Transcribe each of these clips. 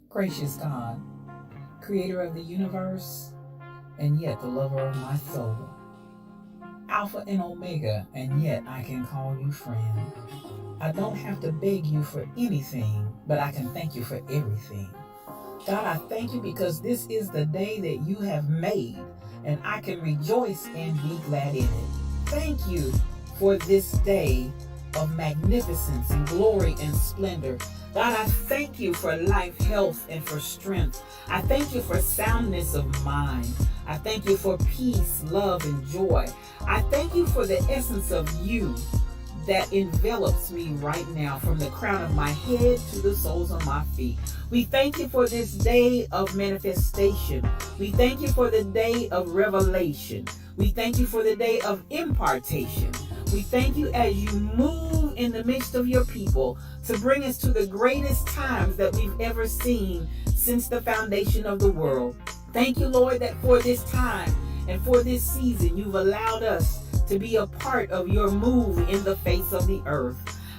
Gracious God, creator of the universe, and yet the lover of my soul. Alpha and Omega, and yet I can call you friend. I don't have to beg you for anything, but I can thank you for everything. God, I thank you because this is the day that you have made, and I can rejoice and be glad in it. Thank you for this day of magnificence and glory and splendor. God, I thank you for life, health, and for strength. I thank you for soundness of mind. I thank you for peace, love, and joy. I thank you for the essence of you that envelops me right now, from the crown of my head to the soles of my feet. We thank you for this day of manifestation. We thank you for the day of revelation. We thank you for the day of impartation. We thank you as you move in the midst of your people to bring us to the greatest times that we've ever seen since the foundation of the world. Thank you, Lord, that for this time and for this season, you've allowed us to be a part of your move in the face of the earth.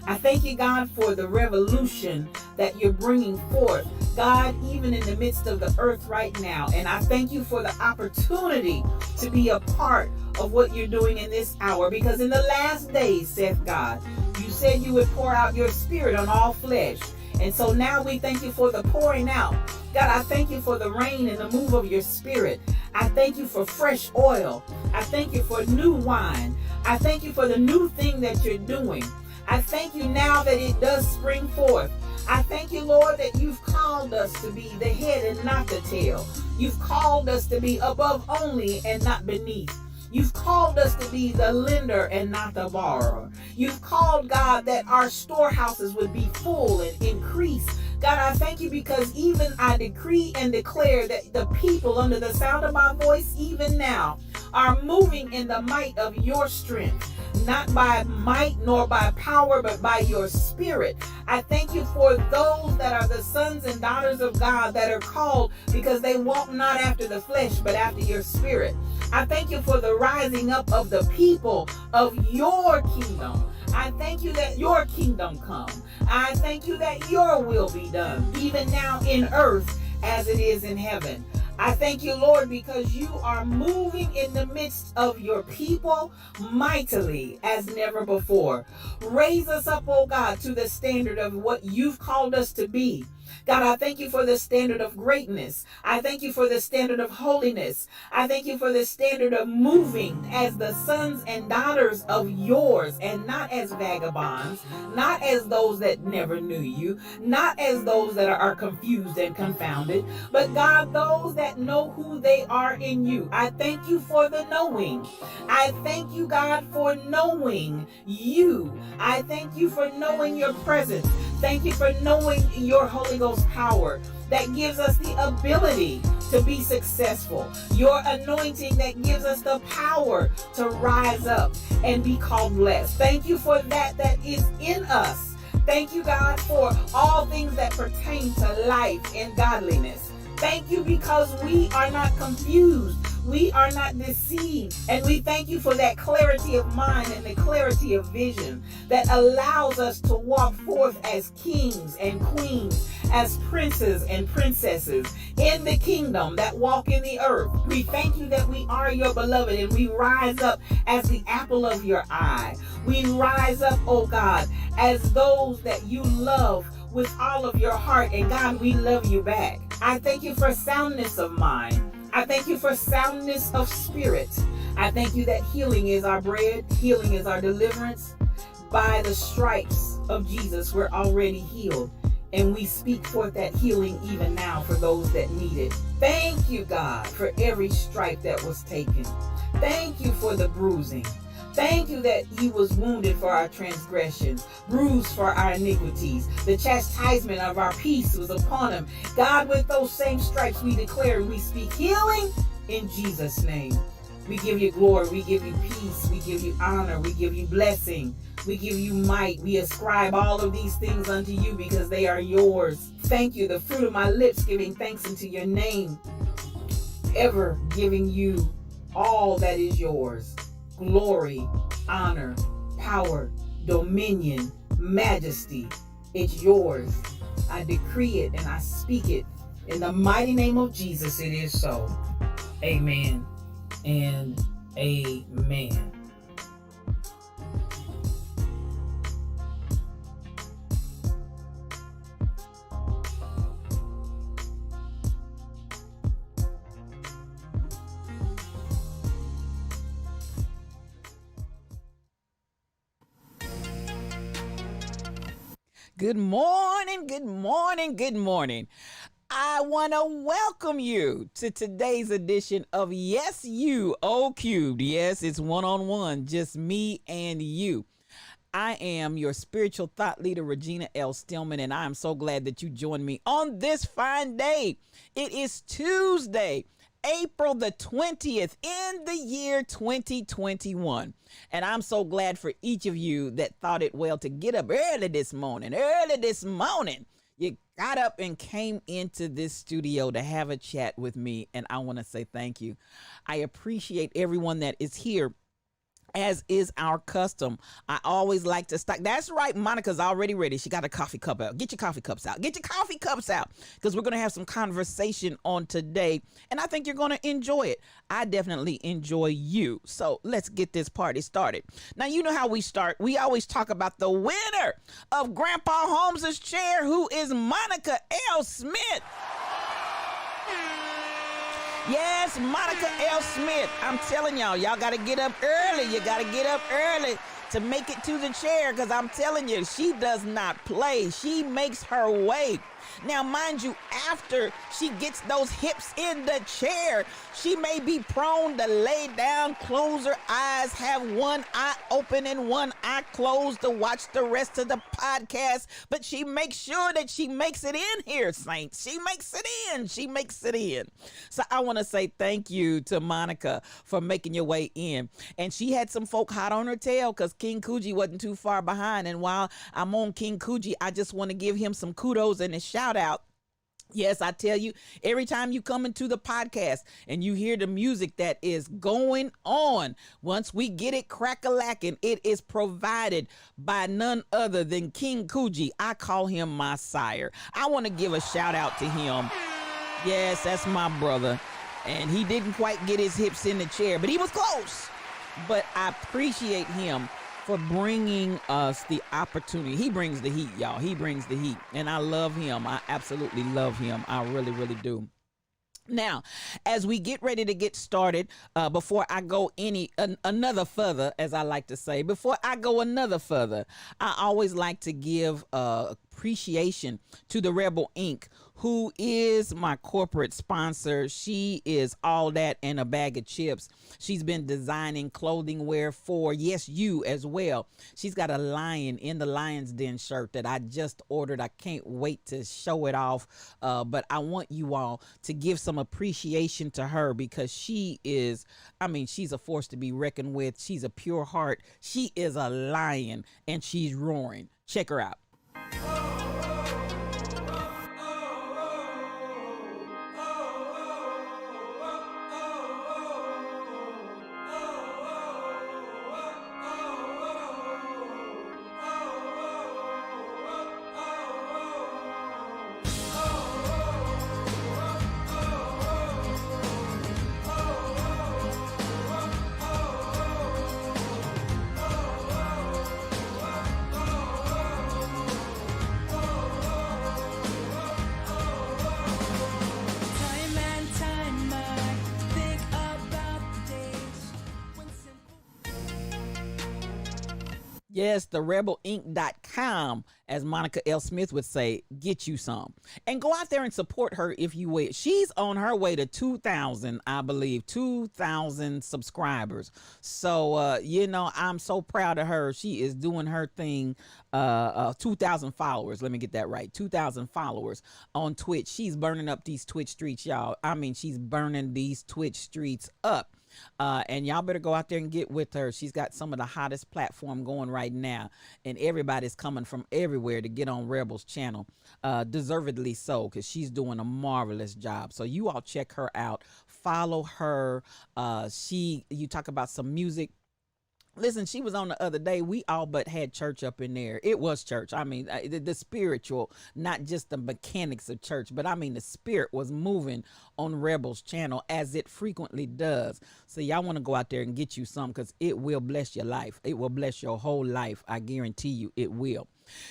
I thank you, God, for the revolution that you're bringing forth, God, even in the midst of the earth right now. And I thank you for the opportunity to be a part of what you're doing in this hour, because in the last days, saith God, you said you would pour out your spirit on all flesh. And so now we thank you for the pouring out. God, I thank you for the rain and the move of your spirit. I thank you for fresh oil. I thank you for new wine. I thank you for the new thing that you're doing. I thank you now that it does spring forth. I thank you, Lord, that you've called us to be the head and not the tail. You've called us to be above only and not beneath. You've called us to be the lender and not the borrower. You've called, God, that our storehouses would be full and increase. God, I thank you because even I decree and declare that the people under the sound of my voice, even now, are moving in the might of your strength. Not by might nor by power, but by your spirit. I thank you for those that are the sons and daughters of God that are called because they walk not after the flesh, but after your spirit. I thank you for the rising up of the people of your kingdom. I thank you that your kingdom come. I thank you that your will be done, even now in earth as it is in heaven. I thank you, Lord, because you are moving in the midst of your people mightily as never before. Raise us up, oh God, to the standard of what you've called us to be. God, I thank you for the standard of greatness. I thank you for the standard of holiness. I thank you for the standard of moving as the sons and daughters of yours, and not as vagabonds, not as those that never knew you, not as those that are confused and confounded, but God, those that know who they are in you. I thank you for the knowing. I thank you, God, for knowing you. I thank you for knowing your presence. Thank you for knowing your Holy Ghost power that gives us the ability to be successful. Your anointing that gives us the power to rise up and be called blessed. Thank you for that is in us. Thank you, God, for all things that pertain to life and godliness. Thank you because we are not confused. We are not deceived. And we thank you for that clarity of mind and the clarity of vision that allows us to walk forth as kings and queens, as princes and princesses in the kingdom that walk in the earth. We thank you that we are your beloved, and we rise up as the apple of your eye. We rise up, oh God, as those that you love with all of your heart. And God, we love you back. I thank you for soundness of mind. I thank you for soundness of spirit. I thank you that healing is our bread. Healing is our deliverance. By the stripes of Jesus, we're already healed. And we speak forth that healing even now for those that need it. Thank you, God, for every stripe that was taken. Thank you for the bruising. Thank you that he was wounded for our transgressions, bruised for our iniquities. The chastisement of our peace was upon him. God, with those same stripes we declare and we speak healing in Jesus' name. We give you glory, we give you peace, we give you honor, we give you blessing, we give you might. We ascribe all of these things unto you because they are yours. Thank you, the fruit of my lips giving thanks unto your name, ever giving you all that is yours. Glory, honor, power, dominion, majesty. It's yours. I decree it and I speak it In the mighty name of Jesus, it is so. Amen and amen. Good morning, good morning, good morning. I want to welcome you to today's edition of Yes You O Cubed. Yes, it's one-on-one, just me and you. I am your spiritual thought leader, Regina L. Stillman, and I am so glad that you joined me on this fine day. It is Tuesday, April the 20th in the year 2021. And I'm so glad for each of you that thought it well to get up early this morning. You got up and came into this studio to have a chat with me, and I want to say thank you. I appreciate everyone that is here. As is our custom, I always like to start. That's right, Monica's already ready. She got a coffee cup out. Get your coffee cups out. Get your coffee cups out, because we're going to have some conversation on today, and I think you're going to enjoy it. I definitely enjoy you. So let's get this party started. Now, you know how we start. We always talk about the winner of Grandpa Holmes's chair, who is Monica L. Smith. Yes, Monica L. Smith. I'm telling y'all got to get up early. You got to get up early to make it to the chair, because I'm telling you, she does not play. She makes her way. Now, mind you, after she gets those hips in the chair, she may be prone to lay down, close her eyes, have one eye open and one eye closed to watch the rest of the podcast. But she makes sure that she makes it in here, saints. She makes it in. She makes it in. So I want to say thank you to Monica for making your way in. And she had some folk hot on her tail because King Coogee wasn't too far behind. And while I'm on King Coogee, I just want to give him some kudos and a shout out. Yes, I tell you, every time you come into the podcast and you hear the music that is going on, once we get it crack-a-lacking, it is provided by none other than King Coogee. I call him my sire. I want to give a shout out to him. Yes, that's my brother. And he didn't quite get his hips in the chair, but he was close. But I appreciate him for bringing us the opportunity. He brings the heat, y'all. He brings the heat. And I love him. I absolutely love him. I really, really do. Now, as we get ready to get started, before I go another further, as I like to say, before I go another further, I always like to give appreciation to the Rebel Inc., who is my corporate sponsor. She is all that and a bag of chips. She's been designing clothing wear for Yes You as well. She's got a lion in the Lion's Den shirt that I just ordered. I can't wait to show it off. But I want you all to give some appreciation to her, because she is, she's a force to be reckoned with. She's a pure heart. She is a lion, and she's roaring. Check her out. Yes, the rebelinc.com, as Monica L. Smith would say, get you some. And go out there and support her if you will. She's on her way to 2,000, I believe, 2,000 subscribers. So, I'm so proud of her. She is doing her thing. 2,000 followers. Let me get that right. 2,000 followers on Twitch. She's burning up these Twitch streets, y'all. She's burning these Twitch streets up. And y'all better go out there and get with her. She's got some of the hottest platform going right now, and everybody's coming from everywhere to get on Rebel's channel, deservedly so, because she's doing a marvelous job. So you all check her out, follow her. You talk about some music. Listen, she was on the other day. We all but had church up in there. It was church. I mean, the spiritual, not just the mechanics of church, but I mean, the spirit was moving on Rebels channel as it frequently does. So y'all want to go out there and get you some, because it will bless your life. It will bless your whole life. I guarantee you it will.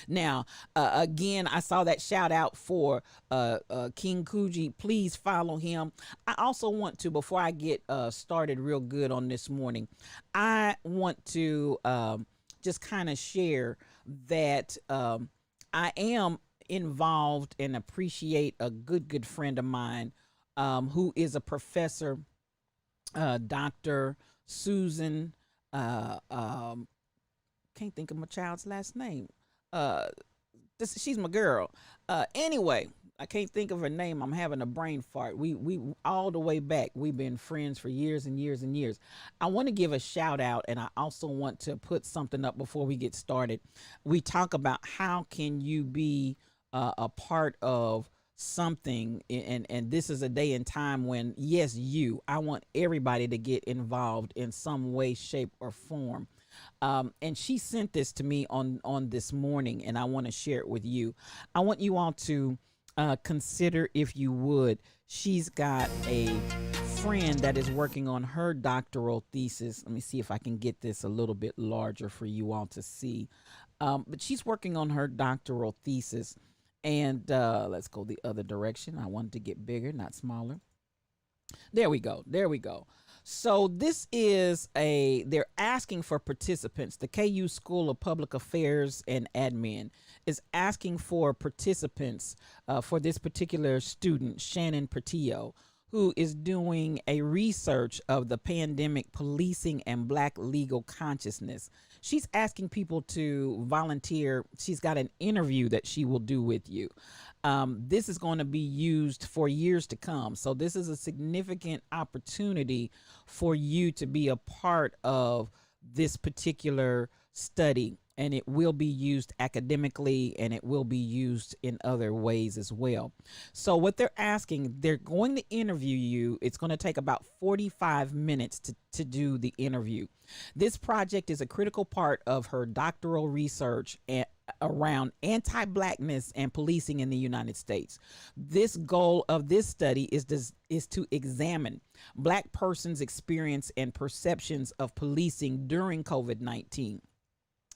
Now, again, I saw that shout out for King Kuji. Please follow him. I also want to, before I get started real good on this morning, I want to just kind of share that I am involved and appreciate a good friend of mine who is a professor, Dr. Susan. Can't think of my child's last name. Uh, she's my girl. Anyway, I can't think of her name. I'm having a brain fart. We all the way back. We've been friends for years and years and years. I want to give a shout out, and I also want to put something up before we get started. We talk about how can you be a part of something, and this is a day and time when, yes, I want everybody to get involved in some way, shape, or form. And she sent this to me on this morning, and I want to share it with you. I want you all to consider, if you would. She's got a friend that is working on her doctoral thesis. Let me see if I can get this a little bit larger for you all to see. But she's working on her doctoral thesis, and let's go the other direction. I wanted to get bigger, not smaller. There we go. There we go. So this is they're asking for participants. The KU School of Public Affairs and Admin is asking for participants for this particular student, Shannon Portillo, who is doing a research of the pandemic policing and Black legal consciousness. She's asking people to volunteer. She's got an interview that she will do with you. This is going to be used for years to come. So this is a significant opportunity for you to be a part of this particular study, and it will be used academically, and it will be used in other ways as well. So what they're asking, they're going to interview you. It's going to take about 45 minutes to do the interview. This project is a critical part of her doctoral research around anti-Blackness and policing in the United States. This goal of this study is to examine Black persons' experience and perceptions of policing during COVID-19.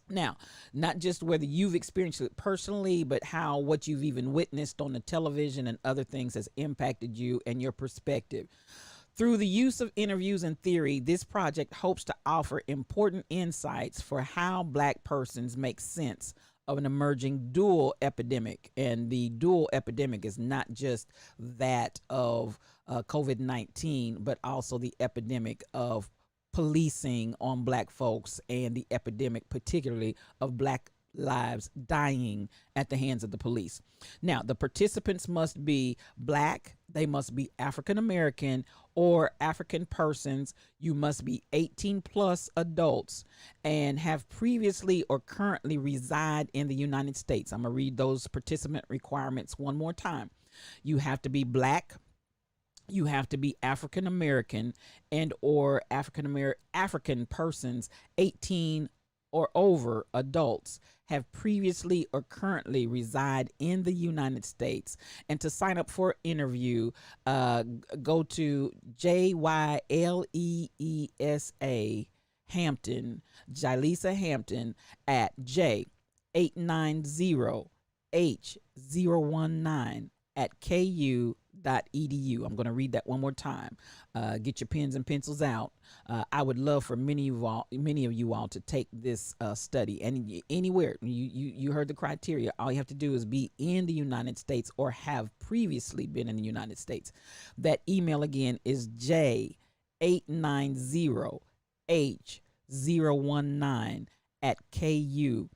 Now, not just whether you've experienced it personally, but how what you've even witnessed on the television and other things has impacted you and your perspective. Through the use of interviews and theory, this project hopes to offer important insights for how Black persons make sense of an emerging dual epidemic. And the dual epidemic is not just that of COVID-19, but also the epidemic of policing on Black folks, and the epidemic particularly of Black lives dying at the hands of the police. Now, the participants must be Black, they must be African American or African persons. You must be 18 plus adults and have previously or currently reside in the United States. I'm going to read those participant requirements one more time. You have to be Black, you have to be African American and or African persons, 18 or over adults, have previously or currently reside in the United States. And to sign up for an interview, go to JYLEESA Hampton, Jylisa Hampton at J890H019 at KU.edu. I'm going to read that one more time. Get your pens and pencils out. I would love for many of you all to take this study, and anywhere you heard the criteria. All you have to do is be in the United States or have previously been in the United States. That email again is J890H019 at KU.edu.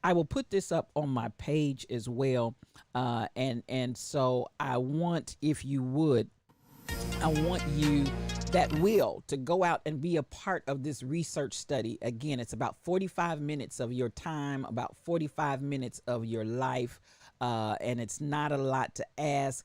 I will put this up on my page as well. And so I want, if you would, I want you that will to go out and be a part of this research study. Again, it's about 45 minutes of your time, about 45 minutes of your life. and it's not a lot to ask.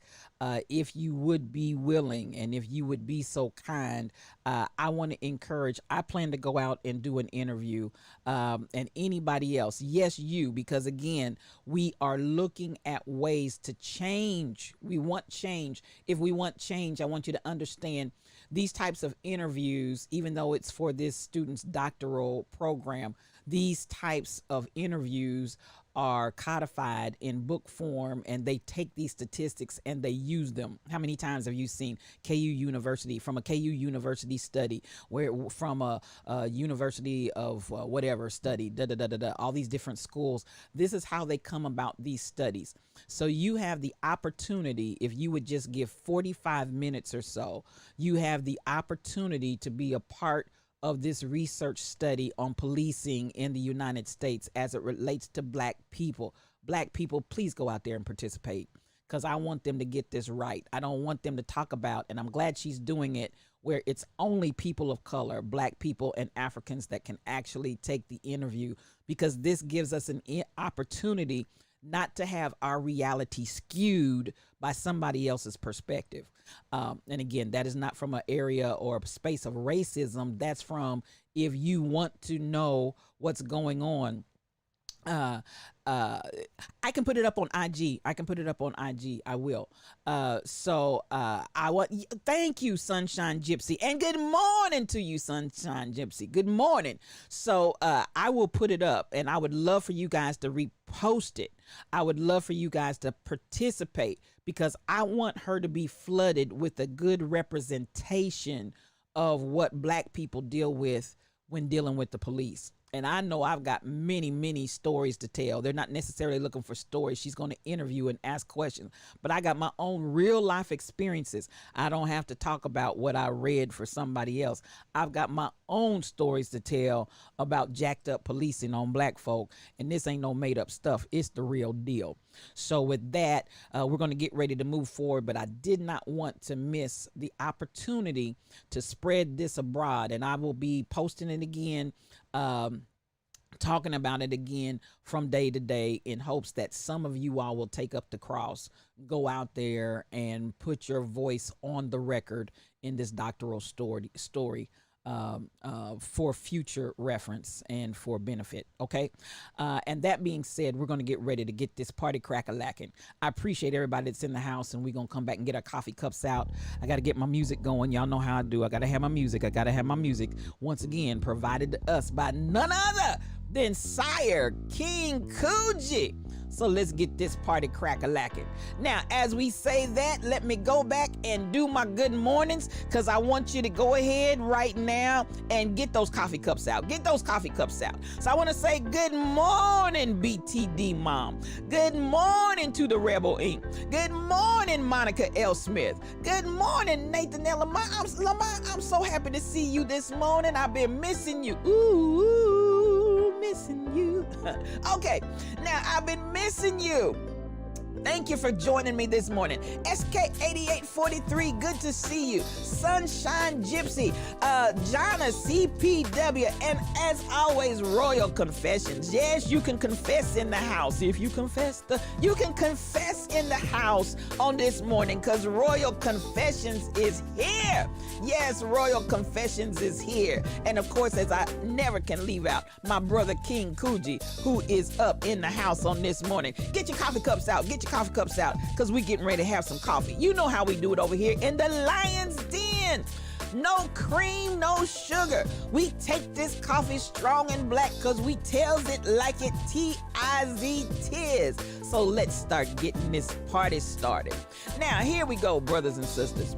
If you would be willing and if you would be so kind, I want to encourage. I plan to go out and do an interview, and anybody else, yes, you, because again, we are looking at ways to change. We want change. If we want change, I want you to understand these types of interviews, even though it's for this student's doctoral program, these types of interviews are codified in book form, and they take these statistics and they use them. How many times have you seen KU University, from a KU University study, where from a University of whatever study, all these different schools? This is how they come about these studies. So you have the opportunity, if you would just give 45 minutes or so, you have the opportunity to be a part of this research study on policing in the United States as it relates to Black people. Black people, please go out there and participate, because I want them to get this right. I don't want them to talk about, and I'm glad she's doing it, where it's only people of color, Black people and Africans, that can actually take the interview, because this gives us an opportunity not to have our reality skewed by somebody else's perspective. And again, that is not from an area or a space of racism. That's from, if you want to know what's going on. I can put it up on IG. I can put it up on IG. I will. I want. Thank you, Sunshine Gypsy, and good morning to you, Sunshine Gypsy. Good morning. So I will put it up, and I would love for you guys to repost it. I would love for you guys to participate, because I want her to be flooded with a good representation of what Black people deal with when dealing with the police. And I know I've got many, many stories to tell. They're not necessarily looking for stories. She's going to interview and ask questions. But I got my own real life experiences. I don't have to talk about what I read for somebody else. I've got my own stories to tell about jacked up policing on Black folk. And this ain't no made up stuff. It's the real deal. So with that, we're going to get ready to move forward. But I did not want to miss the opportunity to spread this abroad. And I will be posting it again, talking about it again from day to day, in hopes that some of you all will take up the cross, go out there and put your voice on the record in this doctoral story for future reference and for benefit. Okay. And that being said, we're going to get ready to get this party crack-a-lacking. I appreciate everybody that's in the house, and we're going to come back and get our coffee cups out. I got to get my music going. Y'all know how I do. I got to have my music. Once again, provided to us by none other than Sire King Coogee. So let's get this party crack-a-lacking. Now, as we say that, let me go back and do my good mornings, because I want you to go ahead right now and get those coffee cups out. Get those coffee cups out. So I want to say good morning, BTD Mom. Good morning to the Rebel Inc. Good morning, Monica L. Smith. Good morning, Nathan L. Lamar. I'm so happy to see you this morning. I've been missing you. Ooh, missing you. Okay, now I've been missing you. Thank you for joining me this morning. SK8843, good to see you. Sunshine Gypsy, Jonna CPW, and as always, Royal Confessions. Yes, you can confess in the house. If you confess, you can confess in the house on this morning, because Royal Confessions is here. Yes, Royal Confessions is here. And of course, as I never can leave out, my brother King Coogee, who is up in the house on this morning. Get your coffee cups out. Get your coffee cups out, because we getting ready to have some coffee. You know how we do it over here in the Lion's Den. No cream, no sugar. We take this coffee strong and black, because we tells it like it T-I-Z tis. So let's start getting this party started. Now, here we go, brothers and sisters.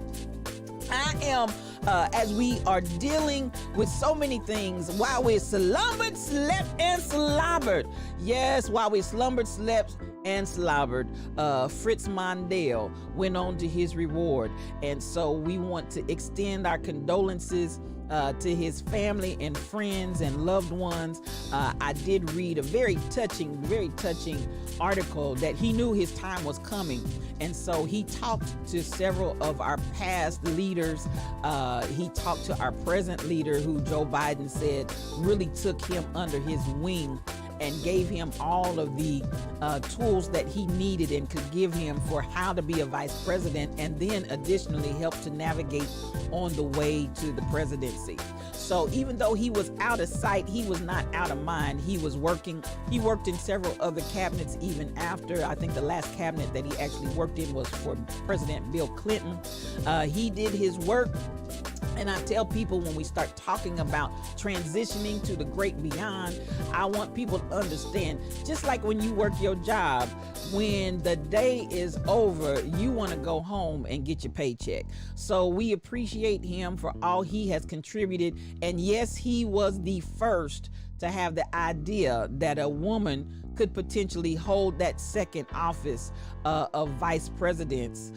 I am, as we are dealing with so many things, while we slumbered, slept, and slobbered. Yes, while we slumbered, slept, and slobbered, Fritz Mondale went on to his reward. And so we want to extend our condolences to his family and friends and loved ones. I did read a very touching article that he knew his time was coming. And so he talked to several of our past leaders. He talked to our present leader, who Joe Biden said really took him under his wing. and gave him all of the tools that he needed and could give him for how to be a vice president, and then additionally helped to navigate on the way to the presidency. So even though he was out of sight, he was not out of mind. He was working. He worked in several other cabinets even after. I think the last cabinet that he actually worked in was for President Bill Clinton. He did his work. And I tell people, when we start talking about transitioning to the great beyond, I want people to understand, just like when you work your job, when the day is over, you want to go home and get your paycheck. So we appreciate him for all he has contributed. And yes, he was the first to have the idea that a woman could potentially hold that second office of vice presidency.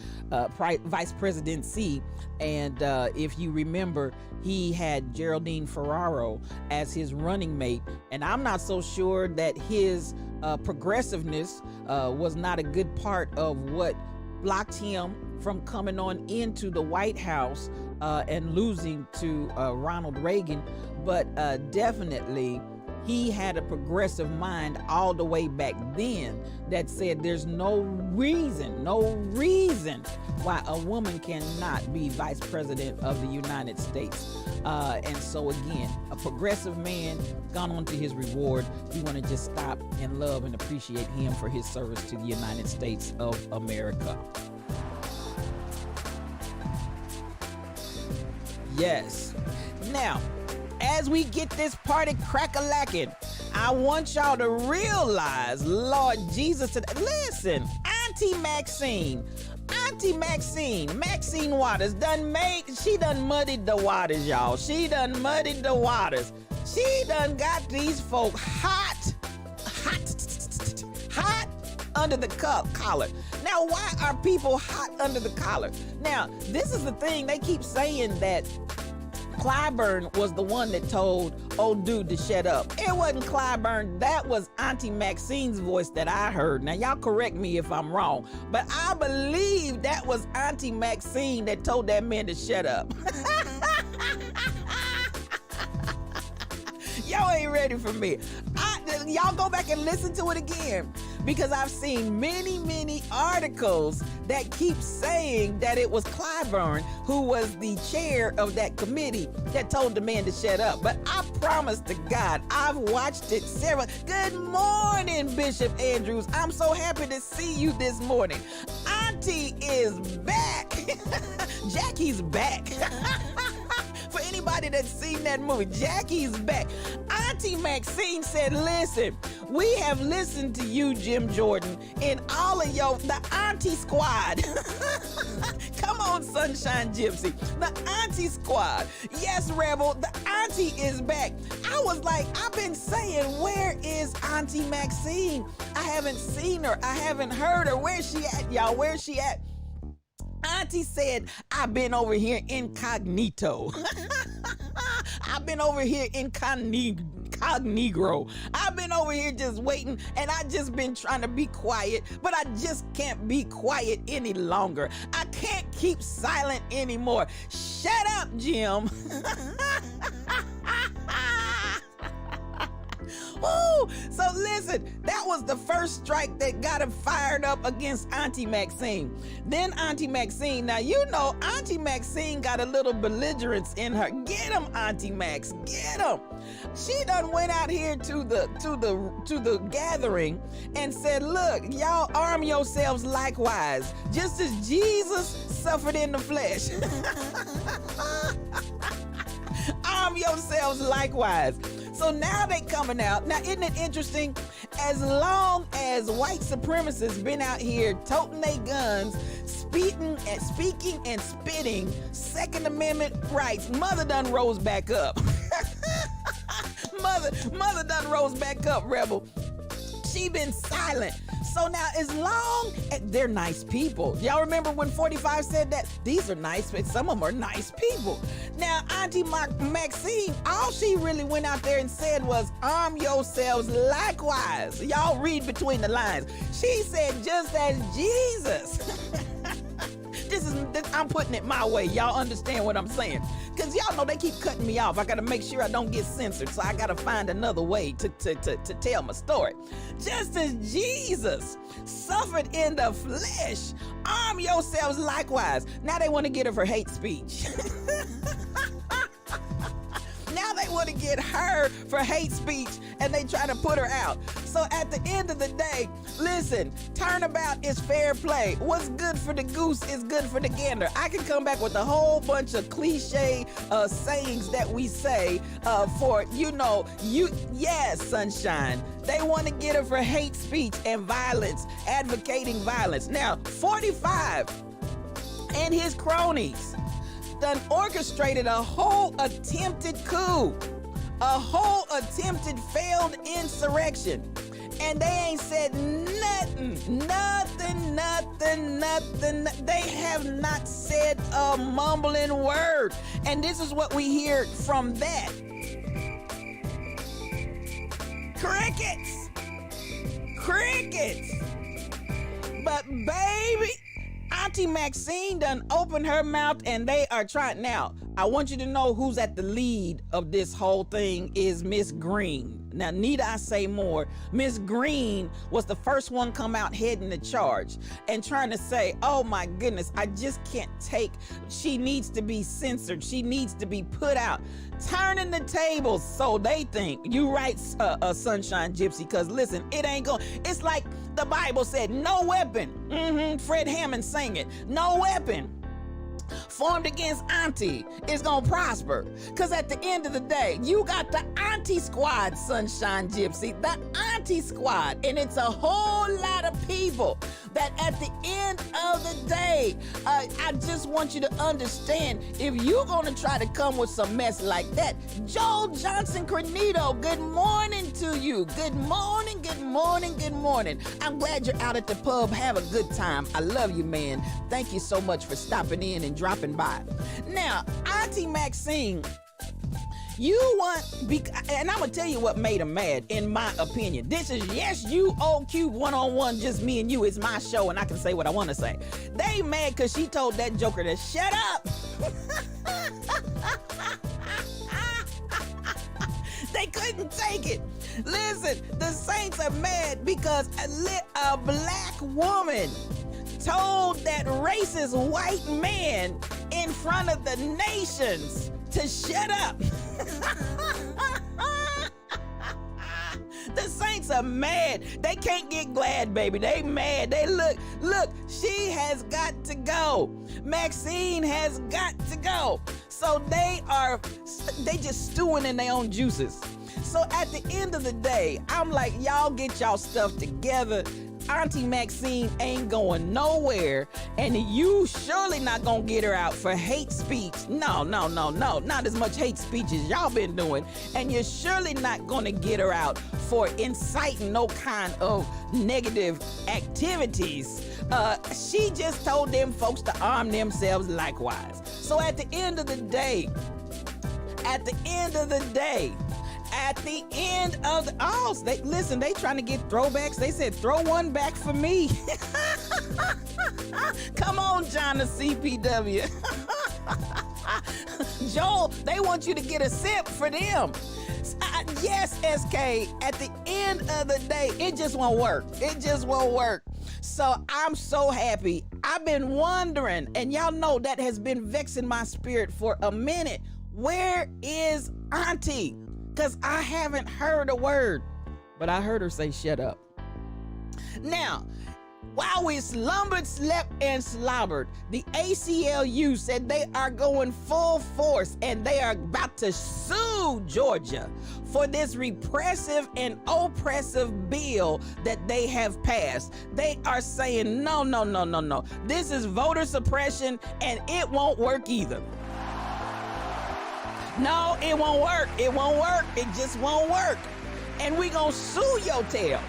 And if you remember, he had Geraldine Ferraro as his running mate. And I'm not so sure that his progressiveness was not a good part of what blocked him from coming on into the White House and losing to Ronald Reagan. But definitely, he had a progressive mind all the way back then that said there's no reason why a woman cannot be vice president of the United States. And so again, a progressive man gone on to his reward. We want to just stop and love and appreciate him for his service to the United States of America. Yes. Now, as we get this party crack-a-lacking, I want y'all to realize, Lord Jesus, listen, Auntie Maxine Waters she done muddied the waters, y'all. She done muddied the waters. She done got these folk hot under the collar. Now, why are people hot under the collar? Now, this is the thing. They keep saying that Clyburn was the one that told old dude to shut up. It wasn't Clyburn. That was Auntie Maxine's voice that I heard. Now, y'all correct me if I'm wrong, but I believe that was Auntie Maxine that told that man to shut up. Y'all ain't ready for me. Y'all go back and listen to it again, because I've seen many articles that keep saying that it was Clyburn who was the chair of that committee that told the man to shut up. But I promise to God, I've watched it several. Good morning, Bishop Andrews. I'm so happy to see you this morning. Auntie is back. Jackie's back. For anybody that's seen that movie, Jackie's back. Auntie Maxine said, listen, we have listened to you, Jim Jordan, in all of the auntie squad. Come on, Sunshine Gypsy. The auntie squad. Yes, Rebel, the auntie is back. I was like, I've been saying, where is Auntie Maxine? I haven't seen her. I haven't heard her. Where's she at, y'all? Where's she at? Auntie said, I've been over here incognito. I've been over here incognito. I've been over here just waiting, and I just been trying to be quiet, but I just can't be quiet any longer. I can't keep silent anymore. Shut up, Jim. Woo! So listen, that was the first strike that got him fired up against Auntie Maxine. Then Auntie Maxine, now you know Auntie Maxine got a little belligerence in her. Get him, Auntie Max, get him. She done went out here to the gathering and said, look, y'all arm yourselves likewise, just as Jesus suffered in the flesh. Arm yourselves likewise. So now they coming out. Now, isn't it interesting? As long as white supremacists been out here toting their guns, speaking and spitting Second Amendment rights, Mother done rose back up. Mother done rose back up, Rebel. She been silent. So now, as long as they're nice people. Y'all remember when 45 said that? These are nice, but some of them are nice people. Now, Auntie Maxine, all she really went out there and said was, arm yourselves likewise. Y'all read between the lines. She said, just as Jesus. I'm putting it my way. Y'all understand what I'm saying? because y'all know they keep cutting me off. I gotta make sure I don't get censored, so I gotta find another way to tell my story. Just as Jesus suffered in the flesh, arm yourselves likewise. Now they want to get her for hate speech. Now they want to get her for hate speech, and they try to put her out. So at the end of the day, listen, turnabout is fair play. What's good for the goose is good for the gander. I can come back with a whole bunch of cliche sayings that we say for, yes, sunshine. They want to get her for hate speech and violence, advocating violence. Now, 45 and his cronies done orchestrated a whole attempted coup, a whole attempted failed insurrection, and they ain't said nothing. They have not said a mumbling word, and this is what we hear from that. Crickets. But baby, Auntie Maxine done opened her mouth, and they are trying. Now, I want you to know who's at the lead of this whole thing is Miss Green. Now, need I say more? Miss Green was the first one come out heading the charge and trying to say, oh my goodness, I just can't take, she needs to be censored. She needs to be put out. Turning the tables, so they think. You right, Sunshine Gypsy, because listen, it ain't going, it's like the Bible said, no weapon. Fred Hammond sang it. No weapon formed against Auntie is gonna prosper. Because at the end of the day, you got the Auntie Squad, Sunshine Gypsy, the Auntie Squad, and it's a whole lot of people that at the end of the day, I just want you to understand, if you're gonna try to come with some mess like that, Joel Johnson Cornito, good morning to you. Good morning, good morning, good morning. I'm glad you're out at the pub. Have a good time. I love you, man. Thank you so much for stopping in and dropping by. Now, Auntie Maxine, you want, and I'm gonna tell you what made him mad, in my opinion. This is Yes You OQ one-on-one, just me and you. It's my show, and I can say what I want to say. They mad because she told that joker to shut up. They couldn't take it. Listen, the Saints are mad because a black woman told that racist white man in front of the nations to shut up. The Saints are mad. They can't get glad, baby. They mad. They look, she has got to go. Maxine has got to go. So they just stewing in their own juices. So at the end of the day, I'm like, y'all get y'all stuff together. Auntie Maxine ain't going nowhere, and you surely not gonna get her out for hate speech. No, not as much hate speech as y'all been doing, and you're surely not gonna get her out for inciting no kind of negative activities. She just told them folks to arm themselves likewise. So at the end of the day, they trying to get throwbacks. They said, throw one back for me. Come on, John, the CPW. Joel, they want you to get a sip for them. Yes, SK, at the end of the day, it just won't work. It just won't work. So I'm so happy. I've been wondering, and y'all know that has been vexing my spirit for a minute. Where is Auntie? Because I haven't heard a word, but I heard her say, shut up. Now, while we slumbered, slept, and slobbered, the ACLU said they are going full force and they are about to sue Georgia for this repressive and oppressive bill that they have passed. They are saying, no. This is voter suppression and it won't work either. No, it won't work. It won't work. It just won't work. And we gonna sue your tail.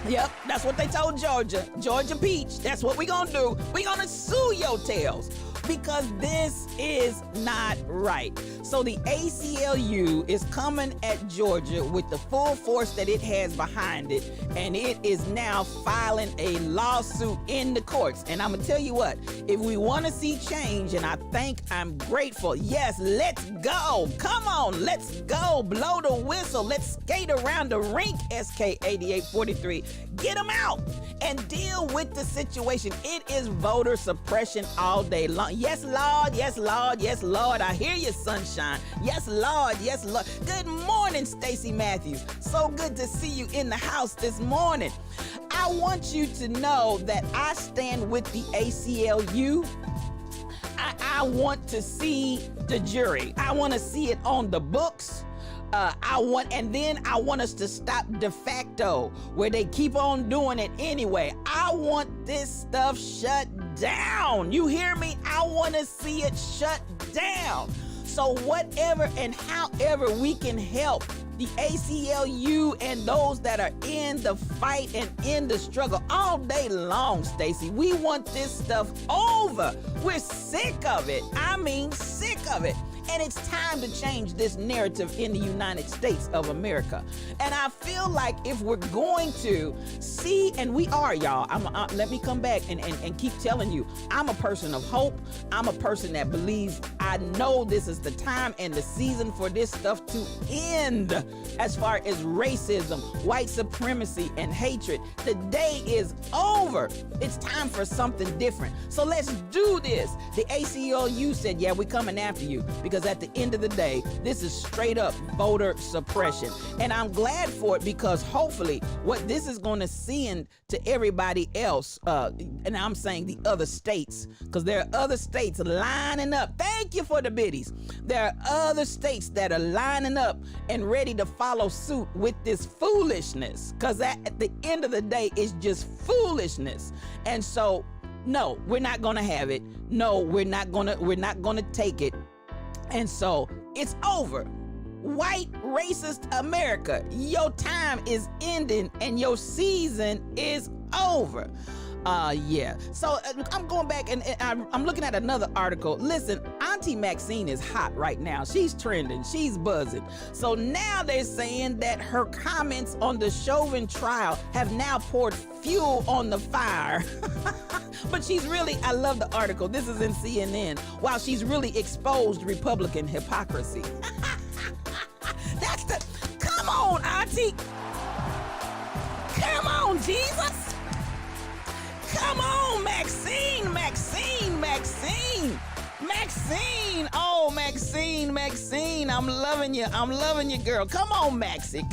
Yep, that's what they told Georgia. Georgia Peach, that's what we gonna do. We gonna sue your tails. because this is not right. So the ACLU is coming at Georgia with the full force that it has behind it, and it is now filing a lawsuit in the courts. And I'm gonna tell you what, if we want to see change, and I'm grateful, yes, let's go. Come on, let's go. Blow the whistle. Let's skate around the rink, SK 8843. Get them out and deal with the situation. It is voter suppression all day long. Yes, Lord. Yes, Lord. Yes, Lord. I hear you, sunshine. Yes, Lord. Yes, Lord. Good morning, Stacey Matthews. So good to see you in the house this morning. I want you to know that I stand with the ACLU. I want to see the jury. I want to see it on the books. I want us to stop de facto, where they keep on doing it anyway. I want this stuff shut down. You hear me? I want to see it shut down. So whatever and however we can help the ACLU and those that are in the fight and in the struggle all day long, Stacey. We want this stuff over. We're sick of it. I mean, sick of it. And it's time to change this narrative in the United States of America. And I feel like if we're going to see, and we are, y'all, let me come back and keep telling you, I'm a person of hope. I'm a person that believes, I know this is the time and the season for this stuff to end. As far as racism, white supremacy, and hatred, the day is over. It's time for something different. So let's do this. The ACLU said, yeah, we're coming after you, because at the end of the day, this is straight up voter suppression. And I'm glad for it, because hopefully what this is going to send to everybody else, and I'm saying the other states, because there are other states lining up. Thank you for the biddies. There are other states that are lining up and ready to follow suit with this foolishness, because at the end of the day, it's just foolishness. And so, no, we're not going to have it. No, we're not going to take it. And so it's over. White racist America, your time is ending and your season is over. Yeah. So I'm going back and I'm looking at another article. Listen, Auntie Maxine is hot right now. She's trending. She's buzzing. So now they're saying that her comments on the Chauvin trial have now poured fuel on the fire. But she's really, I love the article. This is in CNN. While she's really exposed Republican hypocrisy. Come on, Auntie. Come on, Jesus. Come on, Maxine. Oh, Maxine. I'm loving you, girl. Come on, Maxie.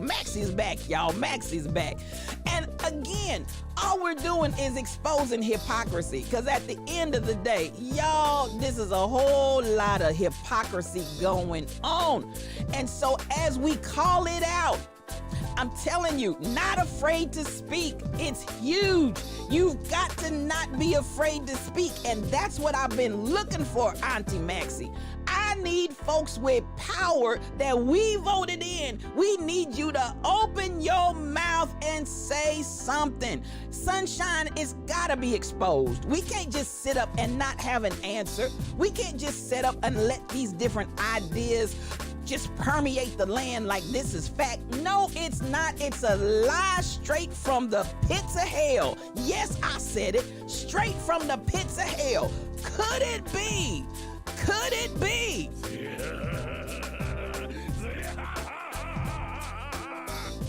Maxie's back, y'all. Maxie's back. And again, all we're doing is exposing hypocrisy, because at the end of the day, y'all, this is a whole lot of hypocrisy going on. And so as we call it out, I'm telling you, not afraid to speak. It's huge. You've got to not be afraid to speak. And that's what I've been looking for, Auntie Maxie. I need folks with power that we voted in. We need you to open your mouth and say something. Sunshine, it's gotta be exposed. We can't just sit up and not have an answer. We can't just sit up and let these different ideas just permeate the land like this is fact. No, it's not. It's a lie straight from the pits of hell. Yes, I said it. Straight from the pits of hell. Could it be? Could it be?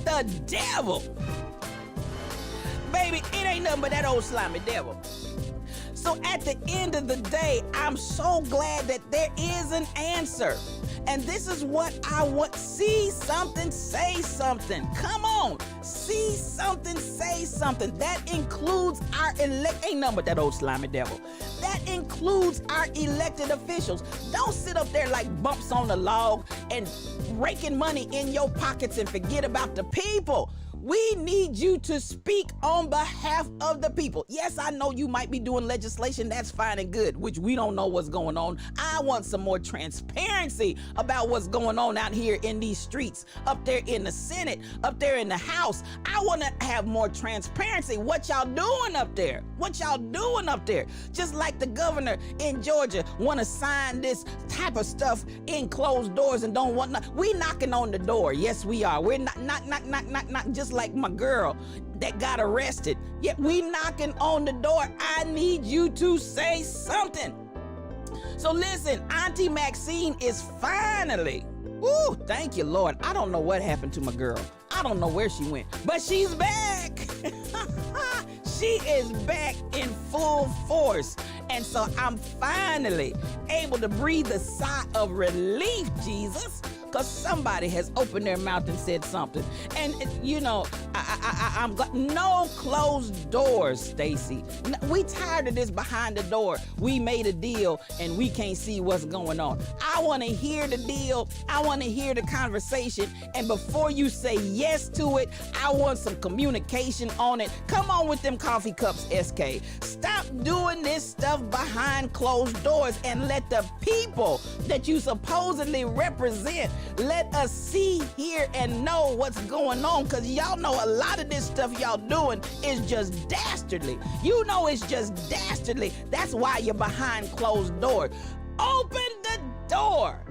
The devil. Baby, it ain't nothing but that old slimy devil. So at the end of the day, I'm so glad that there is an answer. And this is what I want. See something, say something. Come on. See something, say something. That includes our ain't nothing but that old slimy devil. That includes our elected officials. Don't sit up there like bumps on the log and raking money in your pockets and forget about the people. We need you to speak on behalf of the people. Yes, I know you might be doing legislation. That's fine and good, which we don't know what's going on. I want some more transparency about what's going on out here in these streets, up there in the Senate, up there in the House. I want to have more transparency. What y'all doing up there? What y'all doing up there? Just like the governor in Georgia want to sign this type of stuff in closed doors and don't want we knocking on the door. Yes, we are. We're not just like my girl that got arrested. Yet we knocking on the door. I need you to say something. So listen, Auntie Maxine is finally, ooh, thank you, Lord. I don't know what happened to my girl. I don't know where she went, but she's back. She is back in full force. And so I'm finally able to breathe a sigh of relief, Jesus, because somebody has opened their mouth and said something. And, you know, I'm no closed doors, Stacy. We tired of this behind the door. We made a deal and we can't see what's going on. I want to hear the deal. I want to hear the conversation. And before you say yes to it, I want some communication on it. Come on with them coffee cups, SK. Stop doing this stuff behind closed doors and let the people that you supposedly represent, let us see, hear, and know what's going on, because y'all know a lot of this stuff y'all doing is just dastardly. You know it's just dastardly. That's why you're behind closed doors. Open the door.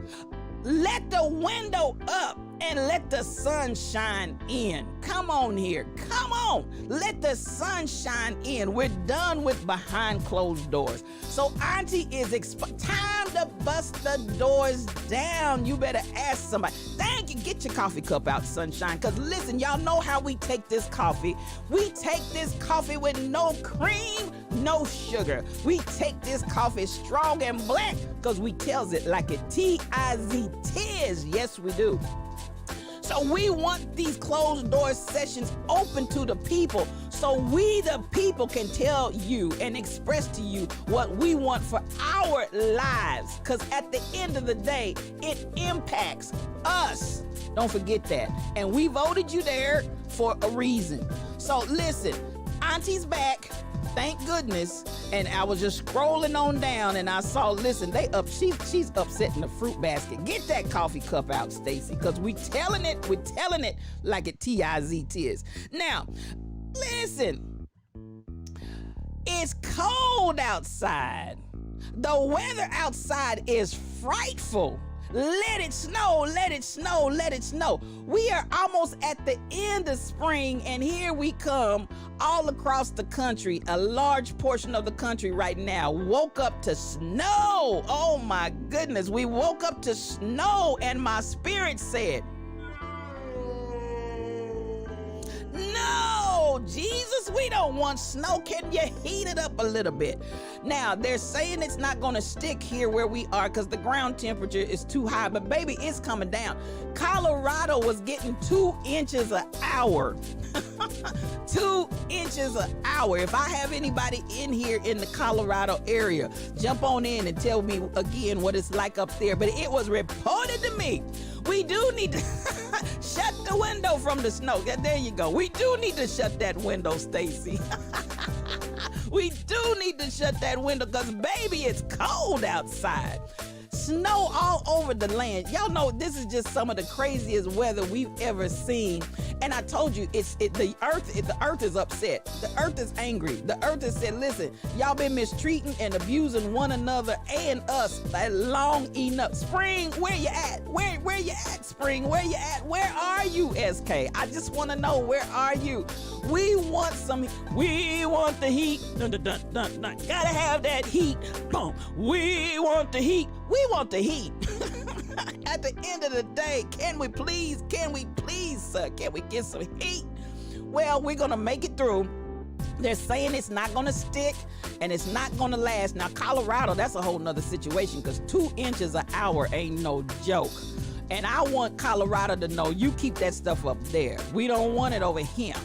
Let the window up and let the sun shine in. Come on here. Come on. Let the sun shine in. We're done with behind closed doors. So Auntie is time to bust the doors down. You better ask somebody. Thank you. Get your coffee cup out, sunshine. Because listen, y'all know how we take this coffee. We take this coffee with no cream, no sugar. We take this coffee strong and black because we tells it like it T-I-Z-Tiz. Yes, we do. So we want these closed door sessions open to the people so we the people can tell you and express to you what we want for our lives. Because at the end of the day, it impacts us. Don't forget that. And we voted you there for a reason. So listen, Auntie's back. Thank goodness. And I was just scrolling on down and I saw, listen, she's upsetting the fruit basket. Get that coffee cup out, Stacy, because we're telling it like it T-I-Z-Tiz. Now, listen, it's cold outside. The weather outside is frightful. Let it snow, let it snow, let it snow. We are almost at the end of spring, and here we come all across the country. A large portion of the country right now woke up to snow. Oh my goodness, we woke up to snow, and my spirit said, no, Jesus, we don't want snow. Can you heat it up a little bit? Now, they're saying it's not going to stick here where we are because the ground temperature is too high, but baby, it's coming down. Colorado was getting 2 inches an hour. 2 inches an hour. If I have anybody in here in the Colorado area, jump on in and tell me again what it's like up there. But it was reported to me. We do need to shut the window from the snow. There you go. We do need to shut that window, Stacy. We do need to shut that window because, baby, it's cold outside. Snow all over the land. Y'all know this is just some of the craziest weather we've ever seen. And I told you, the earth is upset. The earth is angry. The earth has said, listen, y'all been mistreating and abusing one another and us long enough. Spring, where you at? Where you at, Spring? Where you at? Where are you, SK? I just want to know, where are you? We want the heat. Dun, dun, dun, dun, dun. Gotta have that heat. Boom. We want the heat. We want the heat. At the end of the day, can we please, sir, can we get some heat? Well, we're going to make it through. They're saying it's not going to stick and it's not going to last. Now, Colorado, that's a whole nother situation because 2 inches an hour ain't no joke. And I want Colorado to know you keep that stuff up there. We don't want it over here.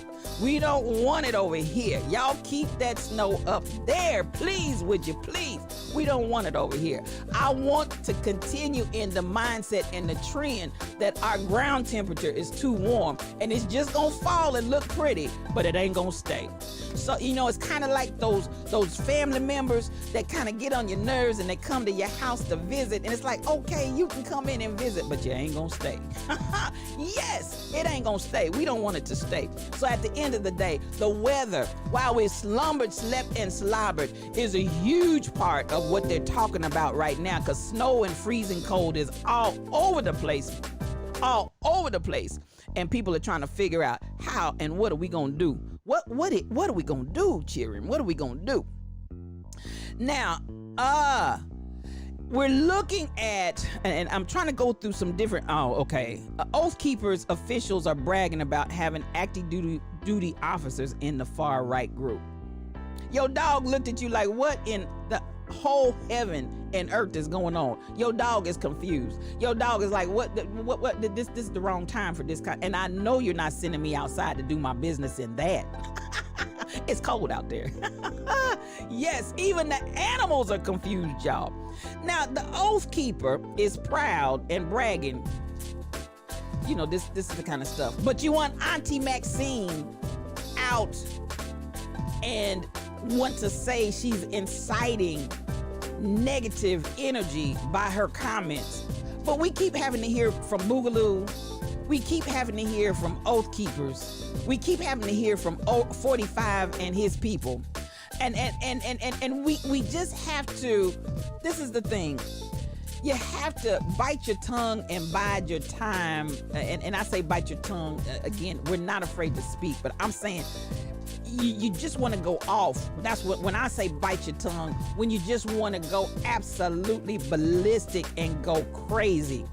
We don't want it over here. Y'all keep that snow up there, please, would you please? We don't want it over here. I want to continue in the mindset and the trend that our ground temperature is too warm and it's just gonna fall and look pretty, but it ain't gonna stay. So, you know, it's kind of like those family members that kind of get on your nerves and they come to your house to visit, and it's like, okay, you can come in and visit, but you ain't gonna stay. Yes, it ain't gonna stay. We don't want it to stay. So at the end of the day, the weather, while we slumbered, slept, and slobbered, is a huge part of what they're talking about right now, because snow and freezing cold is all over the place. All over the place. And people are trying to figure out how and what are we gonna do? What are we gonna do, children? What are we gonna do? Now, we're looking at, and I'm trying to go through some different, Oath Keepers officials are bragging about having active duty officers in the far right group. Your dog looked at you like, what in the whole heaven and earth is going on? Your dog is confused. Your dog is like, what this is the wrong time for this kind. And I know you're not sending me outside to do my business in that. It's cold out there. Yes, even the animals are confused, y'all. Now, the Oath Keeper is proud and bragging. You know, this is the kind of stuff. But you want Auntie Maxine out and want to say she's inciting negative energy by her comments. But we keep having to hear from Boogaloo. We keep having to hear from Oath Keepers. We keep having to hear from 45 and his people. And we just have to, this is the thing. You have to bite your tongue and bide your time. And I say bite your tongue, again, we're not afraid to speak, but I'm saying you just want to go off. That's what, when I say bite your tongue, when you just want to go absolutely ballistic and go crazy.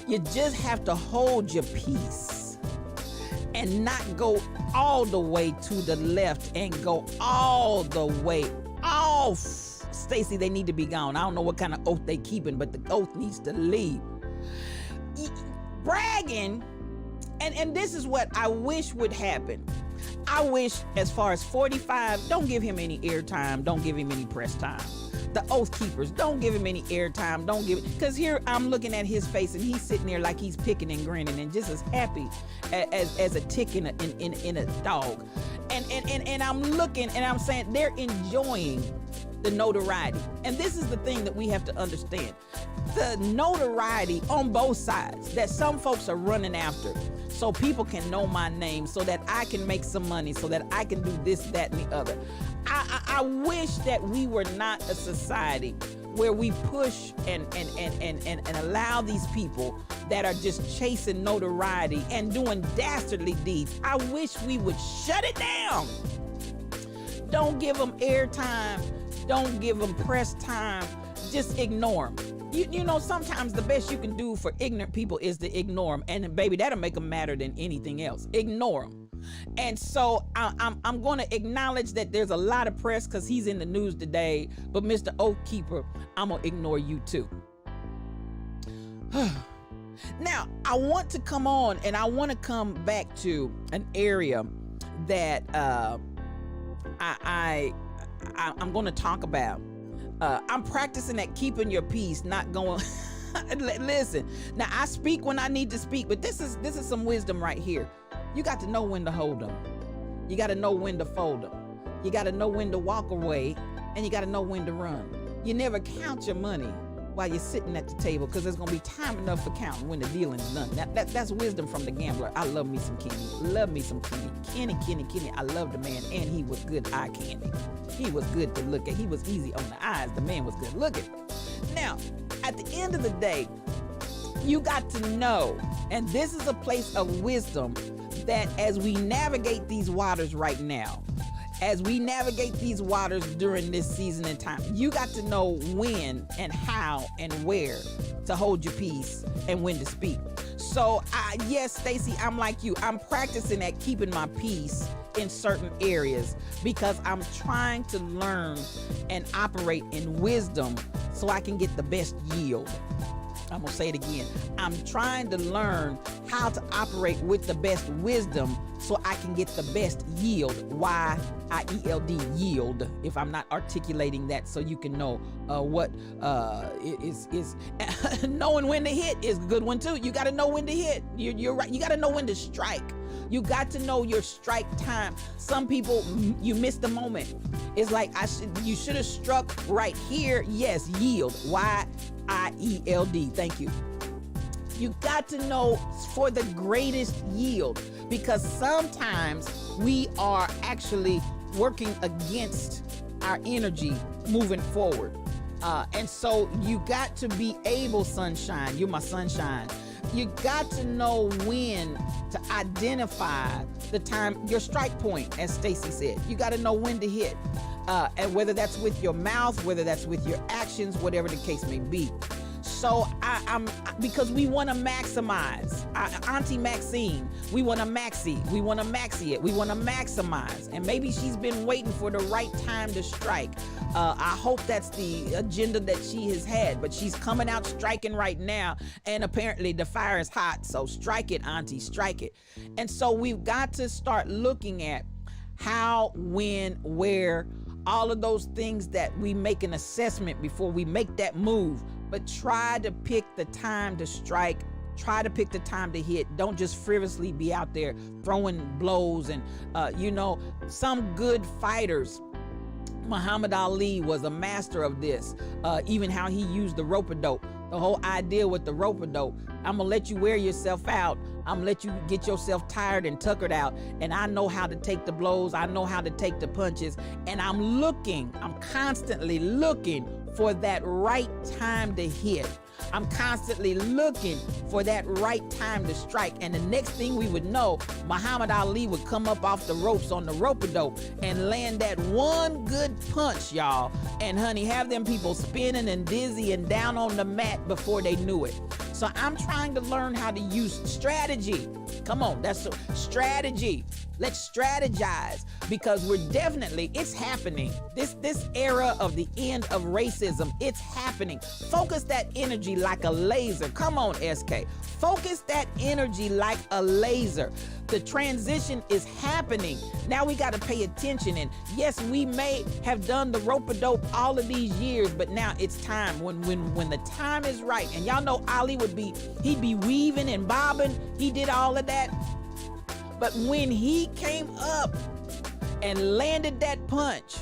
You just have to hold your peace and not go all the way to the left and go all the way off. Stacy, they need to be gone. I don't know what kind of oath they keeping, but the oath needs to leave. Bragging, and this is what I wish would happen. I wish, as far as 45, don't give him any airtime, don't give him any press time. The Oath Keepers, don't give him any airtime, don't give it, because here I'm looking at his face and he's sitting there like he's picking and grinning and just as happy as a tick in a dog. And I'm looking and I'm saying they're enjoying the notoriety. And this is the thing that we have to understand. The notoriety on both sides that some folks are running after so people can know my name, so that I can make some money, so that I can do this, that, and the other. I wish that we were not a society where we push and allow these people that are just chasing notoriety and doing dastardly deeds. I wish we would shut it down. Don't give them airtime. Don't give them press time. Just ignore them. You know, sometimes the best you can do for ignorant people is to ignore them. And baby, that'll make them madder than anything else. Ignore them. And so I'm going to acknowledge that there's a lot of press because he's in the news today. But Mr. Oath Keeper, I'm going to ignore you too. Now, I want to come on and I want to come back to an area that I'm going to talk about. I'm practicing at keeping your peace, not going. Listen, now I speak when I need to speak, but this is some wisdom right here. You got to know when to hold them. You got to know when to fold them. You got to know when to walk away, and you got to know when to run. You never count your money while you're sitting at the table, because there's going to be time enough for counting when the dealing is done. That's wisdom from the gambler. I love me some Kenny. Love me some Kenny. Kenny. I love the man, and he was good eye candy. He was good to look at. He was easy on the eyes. The man was good looking. Now, at the end of the day, you got to know, and this is a place of wisdom, that as we navigate these waters right now, as we navigate these waters during this season and time, you got to know when and how and where to hold your peace and when to speak. So yes, Stacy, I'm like you. I'm practicing at keeping my peace in certain areas because I'm trying to learn and operate in wisdom so I can get the best yield. I'm gonna say it again. I'm trying to learn how to operate with the best wisdom so I can get the best yield. Y-I-E-L-D, yield. If I'm not articulating that, so you can know what is knowing when to hit is a good one too. You got to know when to hit. You're right. You got to know when to strike. You got to know your strike time. Some people, you miss the moment. It's like you should have struck right here. Yes, yield. Y-I-E-L-D. Thank you. You got to know for the greatest yield, because sometimes we are actually working against our energy moving forward. And so you got to be able, sunshine, you're my sunshine. You got to know when to identify the time, your strike point, as Stacy said. You got to know when to hit. And whether that's with your mouth, whether that's with your actions, whatever the case may be. So because we want to maximize, Auntie Maxine, we want to maxi it, we want to maximize. And maybe she's been waiting for the right time to strike. I hope that's the agenda that she has had, but she's coming out striking right now. And apparently the fire is hot. So strike it, Auntie, strike it. And so we've got to start looking at how, when, where, all of those things that we make an assessment before we make that move. But try to pick the time to strike. Try to pick the time to hit. Don't just frivolously be out there throwing blows. And, some good fighters, Muhammad Ali was a master of this. Even how he used the rope-a-dope. The whole idea with the rope-a-dope, I'm gonna let you wear yourself out. I'm gonna let you get yourself tired and tuckered out. And I know how to take the blows. I know how to take the punches. And I'm constantly looking for that right time to hit. I'm constantly looking for that right time to strike. And the next thing we would know, Muhammad Ali would come up off the ropes on the rope-a-dope and land that one good punch, y'all. And honey, have them people spinning and dizzy and down on the mat before they knew it. So I'm trying to learn how to use strategy. Come on, that's strategy. Let's strategize, because it's happening. This era of the end of racism, it's happening. Focus that energy like a laser. Come on, SK. Focus that energy like a laser. The transition is happening. Now we got to pay attention. And yes, we may have done the rope-a-dope all of these years, but now it's time. When the time is right. And y'all know Ali he'd be weaving and bobbing. He did all of that. But when he came up and landed that punch,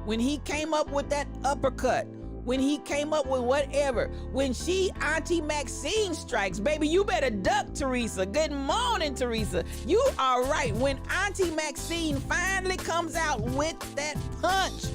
when he came up with that uppercut, when he came up with whatever, when Auntie Maxine strikes, baby, you better duck, Teresa. Good morning, Teresa. You are right. When Auntie Maxine finally comes out with that punch,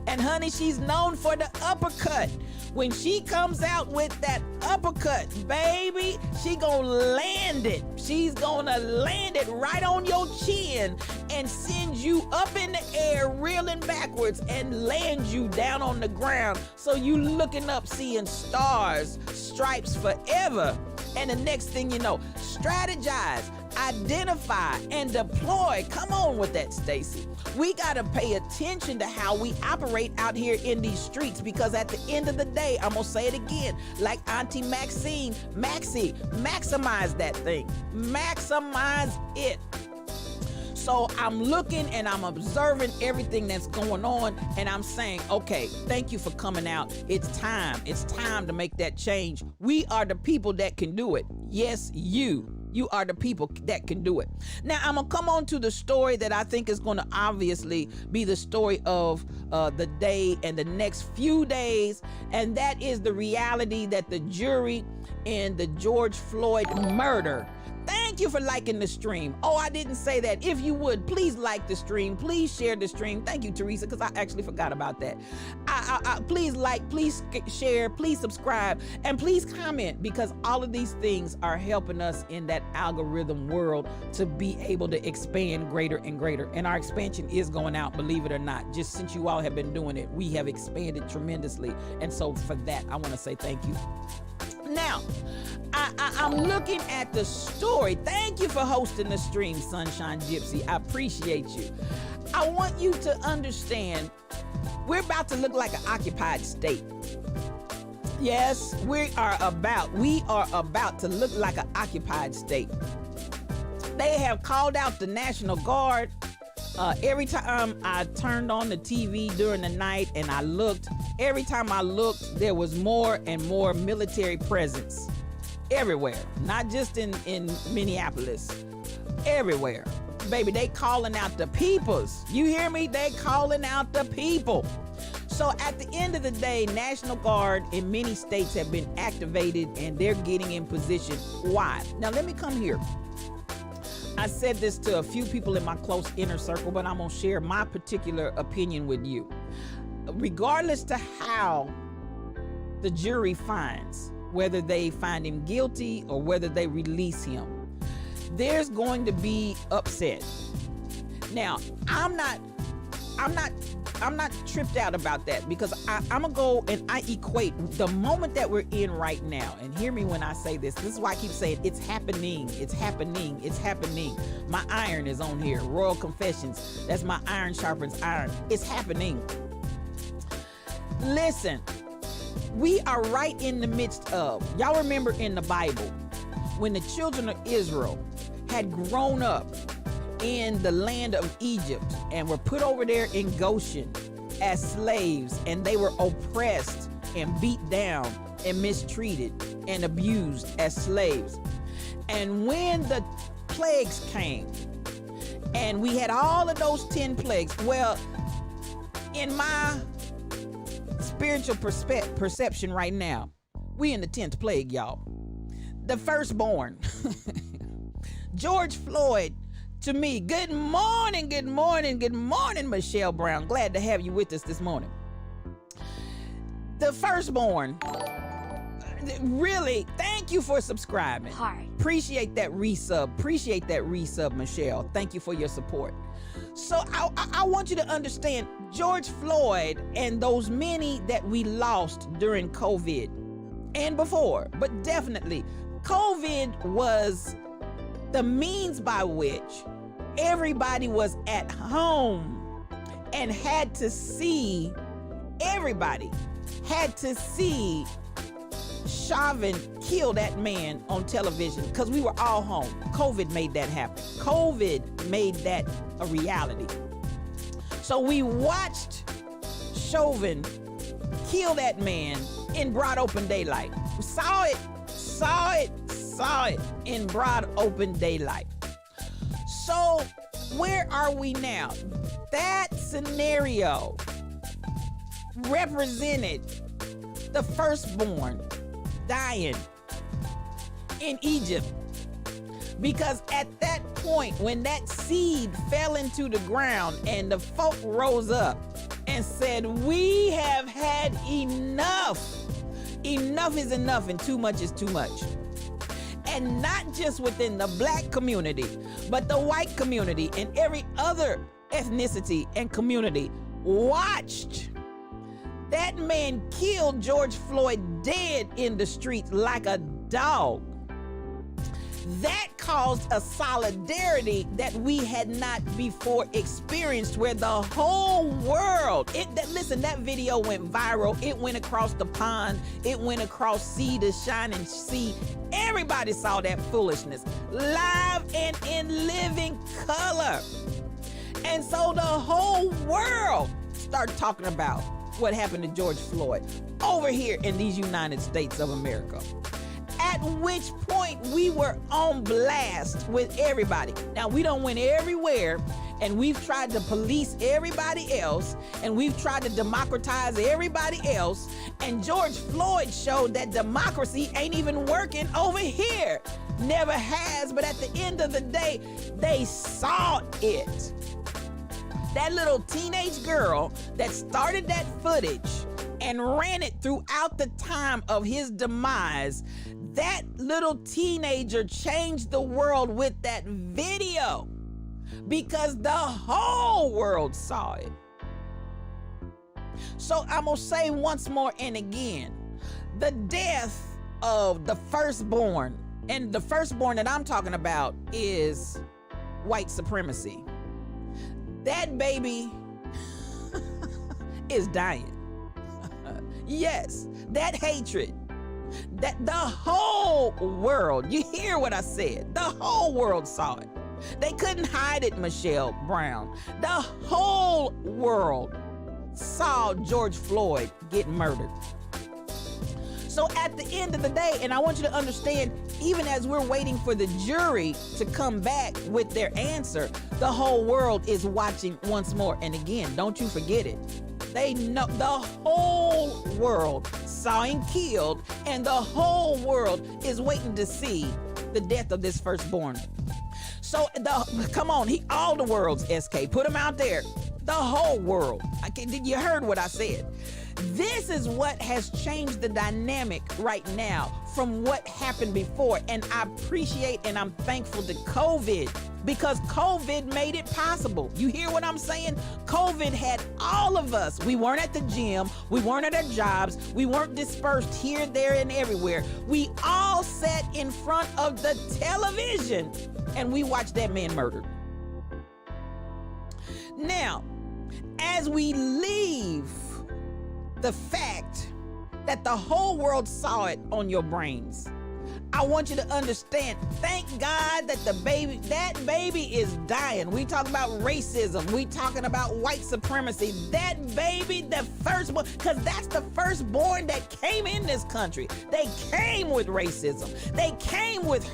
and honey, she's known for the uppercut. When she comes out with that uppercut, baby, she gonna land it. She's gonna land it right on your chin and send you up in the air, reeling backwards, and land you down on the ground. So you looking up, seeing stars, stripes forever. And the next thing you know, strategize, identify, and deploy. Come on with that, Stacy. We got to pay attention to how we operate out here in these streets, because at the end of the day, I'm going to say it again, like Auntie Maxine, maximize that thing. Maximize it. So I'm looking and I'm observing everything that's going on, and I'm saying, okay, thank you for coming out. It's time. It's time to make that change. We are the people that can do it. Yes, you are the people that can do it. Now, I'm going to come on to the story that I think is going to obviously be the story of the day and the next few days, and that is the reality that the jury in the George Floyd murder. Thank you for liking the stream. Oh, I didn't say that. If you would, please like the stream. Please share the stream. Thank you, Teresa, because I actually forgot about that. Please like, please share, please subscribe, and please comment, because all of these things are helping us in that algorithm world to be able to expand greater and greater. And our expansion is going out, believe it or not. Just since you all have been doing it, we have expanded tremendously. And so for that, I want to say thank you. Now, I'm looking at the story. Thank you for hosting the stream, Sunshine Gypsy. I appreciate you. I want you to understand, we're about to look like an occupied state. Yes, we are about to look like an occupied state. They have called out the National Guard. Every time I turned on the TV during the night and I looked, every time I looked, there was more and more military presence everywhere, not just in Minneapolis, everywhere. Baby, they calling out the peoples. You hear me? They calling out the people. So at the end of the day, National Guard in many states have been activated and they're getting in position. Why? Now let me come here. I said this to a few people in my close inner circle, but I'm gonna share my particular opinion with you. Regardless to how the jury finds, whether they find him guilty or whether they release him, there's going to be upset. Now, I'm not tripped out about that, because I'm gonna go and I equate the moment that we're in right now. And hear me when I say this. This is why I keep saying it's happening. It's happening. It's happening. My iron is on here. Royal Confessions. That's my iron sharpens iron. It's happening. Listen, we are right in the midst of, y'all remember in the Bible, when the children of Israel had grown up in the land of Egypt and were put over there in Goshen as slaves, and they were oppressed and beat down and mistreated and abused as slaves. And when the plagues came and we had all of those 10 plagues, well, in my spiritual perception right now, we in the 10th plague, y'all. The firstborn, George Floyd. To me, good morning, Michelle Brown. Glad to have you with us this morning. The firstborn, really, thank you for subscribing. Hi. Appreciate that resub, Michelle. Thank you for your support. So I want you to understand, George Floyd and those many that we lost during COVID and before, but definitely, COVID was the means by which everybody was at home and everybody had to see Chauvin kill that man on television, because we were all home. COVID made that happen. COVID made that a reality. So we watched Chauvin kill that man in broad open daylight. We saw it in broad open daylight. So where are we now? That scenario represented the firstborn dying in Egypt, because at that point, when that seed fell into the ground and the folk rose up and said, we have had enough. Enough is enough and too much is too much. And not just within the black community, but the white community and every other ethnicity and community watched that man kill George Floyd dead in the streets like a dog. That caused a solidarity that we had not before experienced, where the whole world, listen, that video went viral. It went across the pond. It went across sea to shining sea. Everybody saw that foolishness live and in living color. And so the whole world started talking about what happened to George Floyd over here in these United States of America. At which point we were on blast with everybody. Now, we don't went everywhere, and we've tried to police everybody else, and we've tried to democratize everybody else, and George Floyd showed that democracy ain't even working over here. Never has, but at the end of the day, they saw it. That little teenage girl that started that footage and ran it throughout the time of his demise, that little teenager changed the world with that video, because the whole world saw it. So I'm gonna say once more and again, the death of the firstborn, and the firstborn that I'm talking about is white supremacy. That baby is dying. Yes, that hatred, that the whole world, you hear what I said, the whole world saw it. They couldn't hide it, Michelle Brown. The whole world saw George Floyd get murdered. So at the end of the day, and I want you to understand, even as we're waiting for the jury to come back with their answer, the whole world is watching once more. And again, don't you forget it. They know, the whole world saw him killed, and the whole world is waiting to see the death of this firstborn. So come on, all the worlds, SK, put them out there. The whole world. You heard what I said. This is what has changed the dynamic right now from what happened before. And I appreciate and I'm thankful to COVID, because COVID made it possible. You hear what I'm saying? COVID had all of us. We weren't at the gym. We weren't at our jobs. We weren't dispersed here, there, and everywhere. We all sat in front of the television and we watched that man murdered. Now, as we leave the fact that the whole world saw it on your brains, I want you to understand, thank God that that baby is dying. We talk about racism. We talking about white supremacy. That baby, the firstborn, because that's the firstborn that came in this country. They came with racism. They came with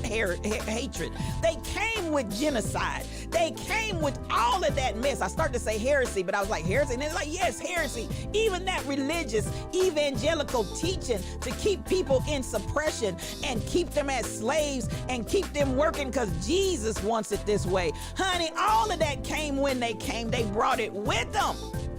hatred. They came with genocide. They came with all of that mess. I started to say heresy, but I was like, heresy? And it's like, yes, heresy. Even that religious, evangelical teaching to keep people in suppression and keep them as slaves and keep them working because Jesus wants it this way. Honey, all of that came when they came. They brought it with them.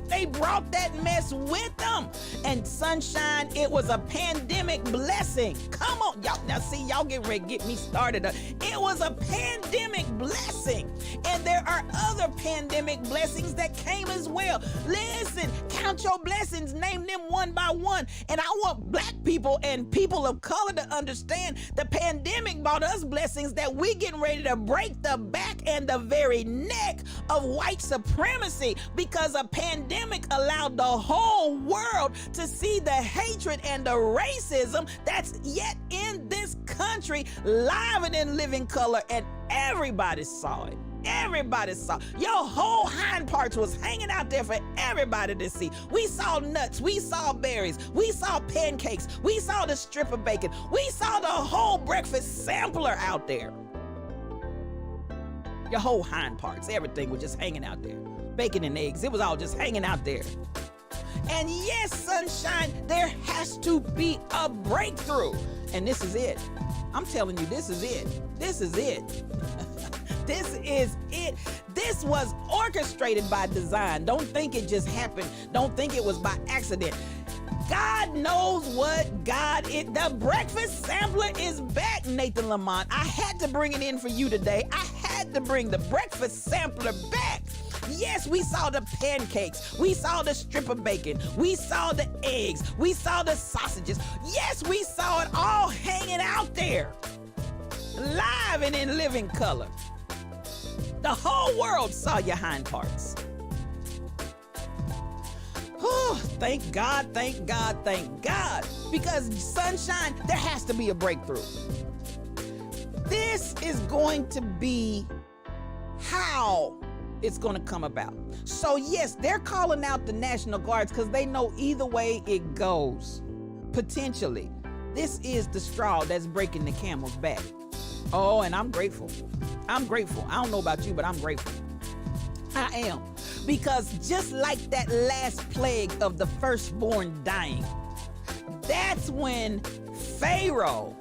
They brought that mess with them. And sunshine, it was a pandemic blessing. Come on, y'all. Now see, y'all get ready to get me started. It was a pandemic blessing. And there are other pandemic blessings that came as well. Listen, count your blessings, name them one by one. And I want black people and people of color to understand the pandemic brought us blessings that we getting ready to break the back and the very neck of white supremacy, because a pandemic allowed the whole world to see the hatred and the racism that's yet in this country live and in living color, and everybody saw it. Everybody saw. Your whole hind parts was hanging out there for everybody to see. We saw nuts, we saw berries, we saw pancakes, we saw the strip of bacon, we saw the whole breakfast sampler out there. Your whole hind parts, everything was just hanging out there. Bacon and eggs, it was all just hanging out there. And yes, sunshine, there has to be a breakthrough. And this is it. I'm telling you, this is it. This is it. This is it. This was orchestrated by design. Don't think it just happened. Don't think it was by accident. God knows what God is. The breakfast sampler is back, Nathan Lamont. I had to bring it in for you today. I had to bring the breakfast sampler back. Yes, we saw the pancakes. We saw the strip of bacon. We saw the eggs. We saw the sausages. Yes, we saw it all hanging out there, live and in living color. The whole world saw your hind parts. Oh, thank God, thank God, thank God. Because sunshine, there has to be a breakthrough. This is going to be how it's going to come about. So yes, they're calling out the National Guards because they know either way it goes, potentially, this is the straw that's breaking the camel's back. Oh, and I'm grateful. I'm grateful. I don't know about you, but I'm grateful. I am. Because just like that last plague of the firstborn dying, that's when Pharaoh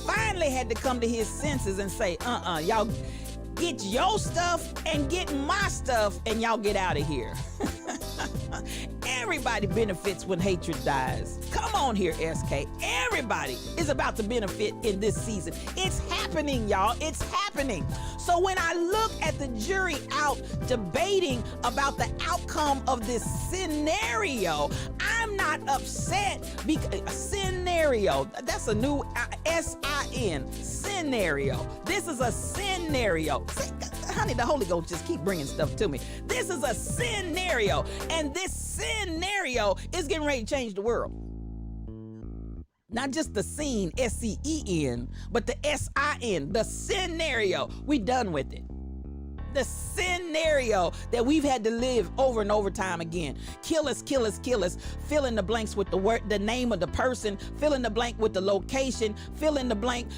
finally had to come to his senses and say, y'all get your stuff and get my stuff and y'all get out of here. Everybody benefits when hatred dies. Come on here, SK. Everybody is about to benefit in this season. It's happening, y'all. It's happening. So when I look at the jury out debating about the outcome of this scenario, I'm not upset because scenario, that's a new S-I-N, scenario. This is a scenario. honey, the Holy Ghost just keep bringing stuff to me. This is a scenario, and this scenario is getting ready to change the world. Not just the scene, S-C-E-N, but the S-I-N, the scenario. We done with it. The scenario that we've had to live over and over time again. Kill us, kill us, kill us. Fill in the blanks with the word, the name of the person. Fill in the blank with the location. Fill in the blank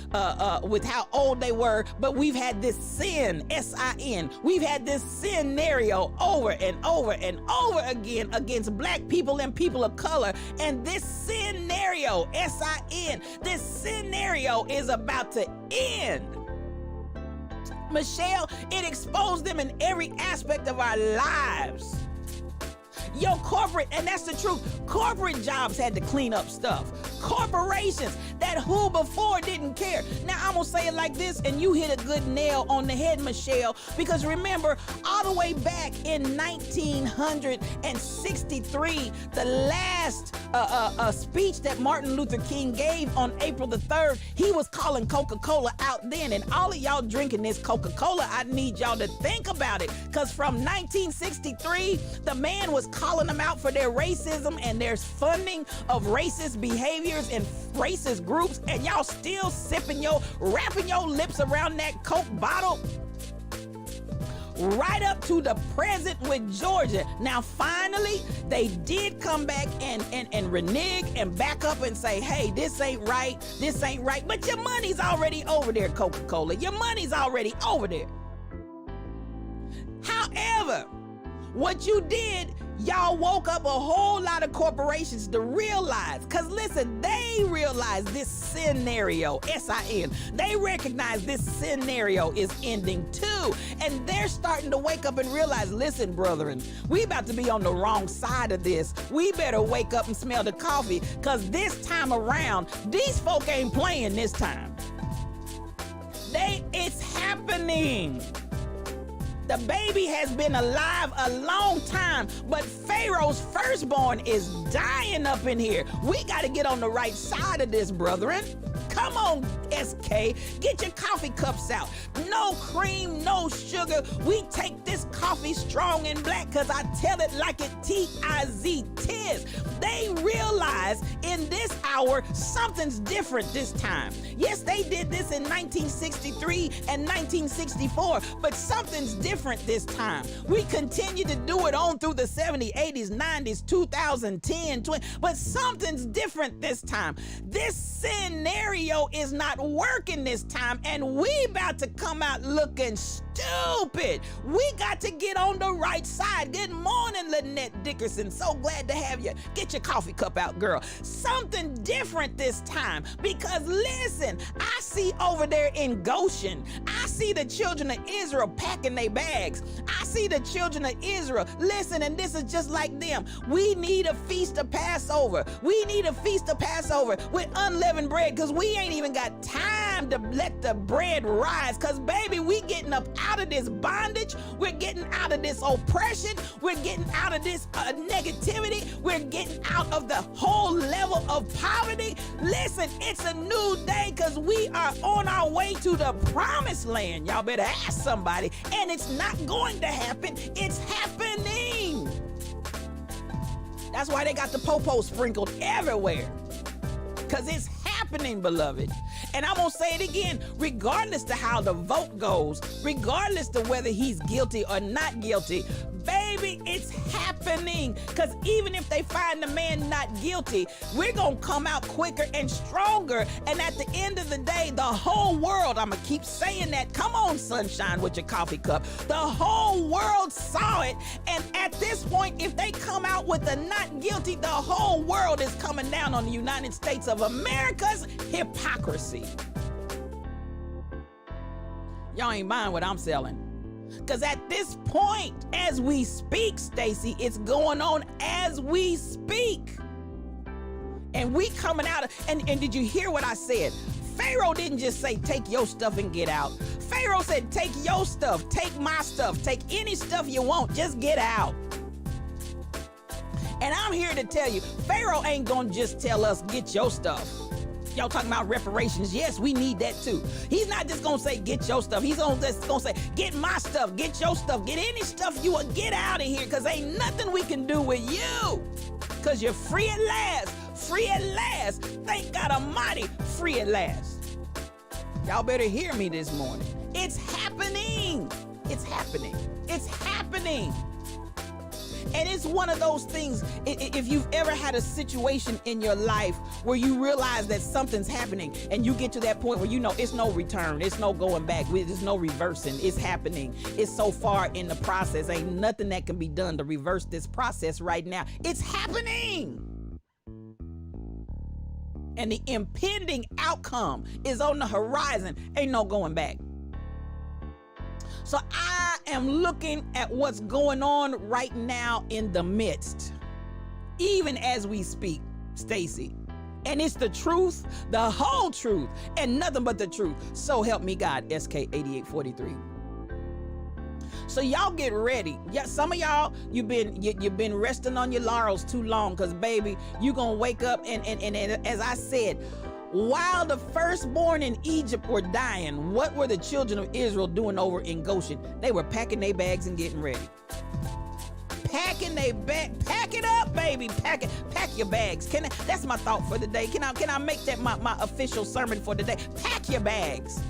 with how old they were. But we've had this sin, S-I-N. We've had this scenario over and over and over again against black people and people of color. And this scenario, S-I-N, this scenario is about to end. Michelle, it exposed them in every aspect of our lives. Yo, corporate, and that's the truth, corporate jobs had to clean up stuff. Corporations that who before didn't care. Now, I'm gonna say it like this, and you hit a good nail on the head, Michelle, because remember, all the way back in 1963, the last speech that Martin Luther King gave on April the 3rd, he was calling Coca-Cola out then, and all of y'all drinking this Coca-Cola, I need y'all to think about it, because from 1963, the man was calling them out for their racism and their funding of racist behaviors and racist groups, and y'all still wrapping your lips around that Coke bottle. Right up to the present with Georgia. Now, finally, they did come back and renege and back up and say, hey, this ain't right, but your money's already over there, Coca-Cola. Your money's already over there. However, what you did, y'all woke up a whole lot of corporations to realize, because listen, they realize this scenario, S-I-N, they recognize this scenario is ending too. And they're starting to wake up and realize, listen, brethren, we about to be on the wrong side of this. We better wake up and smell the coffee, because this time around, these folk ain't playing this time. It's happening. The baby has been alive a long time, but Pharaoh's firstborn is dying up in here. We got to get on the right side of this, brethren. Come on, SK, get your coffee cups out. No cream, no sugar. We take this coffee strong and black, because I tell it like it T-I-Z, tis. They realize in this hour, something's different this time. Yes, they did this in 1963 and 1964, but something's different this time. We continue to do it on through the 70s, 80s, 90s, 2010, 20, but something's different this time. This scenario is not working this time, and we about to come out looking stupid. We got to get on the right side. Good morning, Lynette Dickerson. So glad to have you. Get your coffee cup out, girl. Something different this time, because listen, I see over there in Goshen, I see the children of Israel packing their bags. I see the children of Israel. Listen, and this is just like them. We need a feast of Passover. We need a feast of Passover with unleavened bread, because we ain't even got time to let the bread rise, because baby, we getting up out of this bondage. We're getting out of this oppression. We're getting out of this negativity. We're getting out of the whole level of poverty. Listen, it's a new day, because we are on our way to the promised land. Y'all better ask somebody. And it's not going to happen. It's happening. That's why they got the popo sprinkled everywhere, because it's happening, beloved. And I'm gonna say it again, regardless to how the vote goes, regardless to whether he's guilty or not guilty, baby, it's happening. Because even if they find the man not guilty, we're gonna come out quicker and stronger. And at the end of the day, the whole world, I'm gonna keep saying that, come on, sunshine, with your coffee cup. The whole world saw it. And at this point, if they come out with the not guilty, the whole world is coming down on the United States of America's hypocrisy. Y'all ain't buying what I'm selling. Because at this point, as we speak, Stacy, it's going on as we speak. And we coming out of, and did you hear what I said? Pharaoh didn't just say, take your stuff and get out. Pharaoh said, take your stuff, take my stuff, take any stuff you want, just get out. And I'm here to tell you, Pharaoh ain't gonna just tell us, get your stuff. Y'all talking about reparations. Yes, we need that too. He's not just gonna say, get your stuff. He's just gonna say, get my stuff, get your stuff, get any stuff you want, get out of here, because ain't nothing we can do with you. Because you're free at last. Free at last. Thank God Almighty, free at last. Y'all better hear me this morning. It's happening. It's happening. It's happening. And it's one of those things, if you've ever had a situation in your life where you realize that something's happening and you get to that point where you know it's no return, it's no going back, there's no reversing, it's happening. It's so far in the process, ain't nothing that can be done to reverse this process right now. It's happening. And the impending outcome is on the horizon, ain't no going back. So I am looking at what's going on right now in the midst, even as we speak, Stacy. And it's the truth, the whole truth, and nothing but the truth. So help me God, SK 8843. So y'all get ready. Yeah, some of y'all, you've been resting on your laurels too long, because baby, you gonna wake up and as I said, while the firstborn in Egypt were dying, what were the children of Israel doing over in Goshen? They were packing their bags and getting ready. Packing their bag, pack it up, baby. Pack your bags. That's my thought for the day. Can I make that my official sermon for the day? Pack your bags,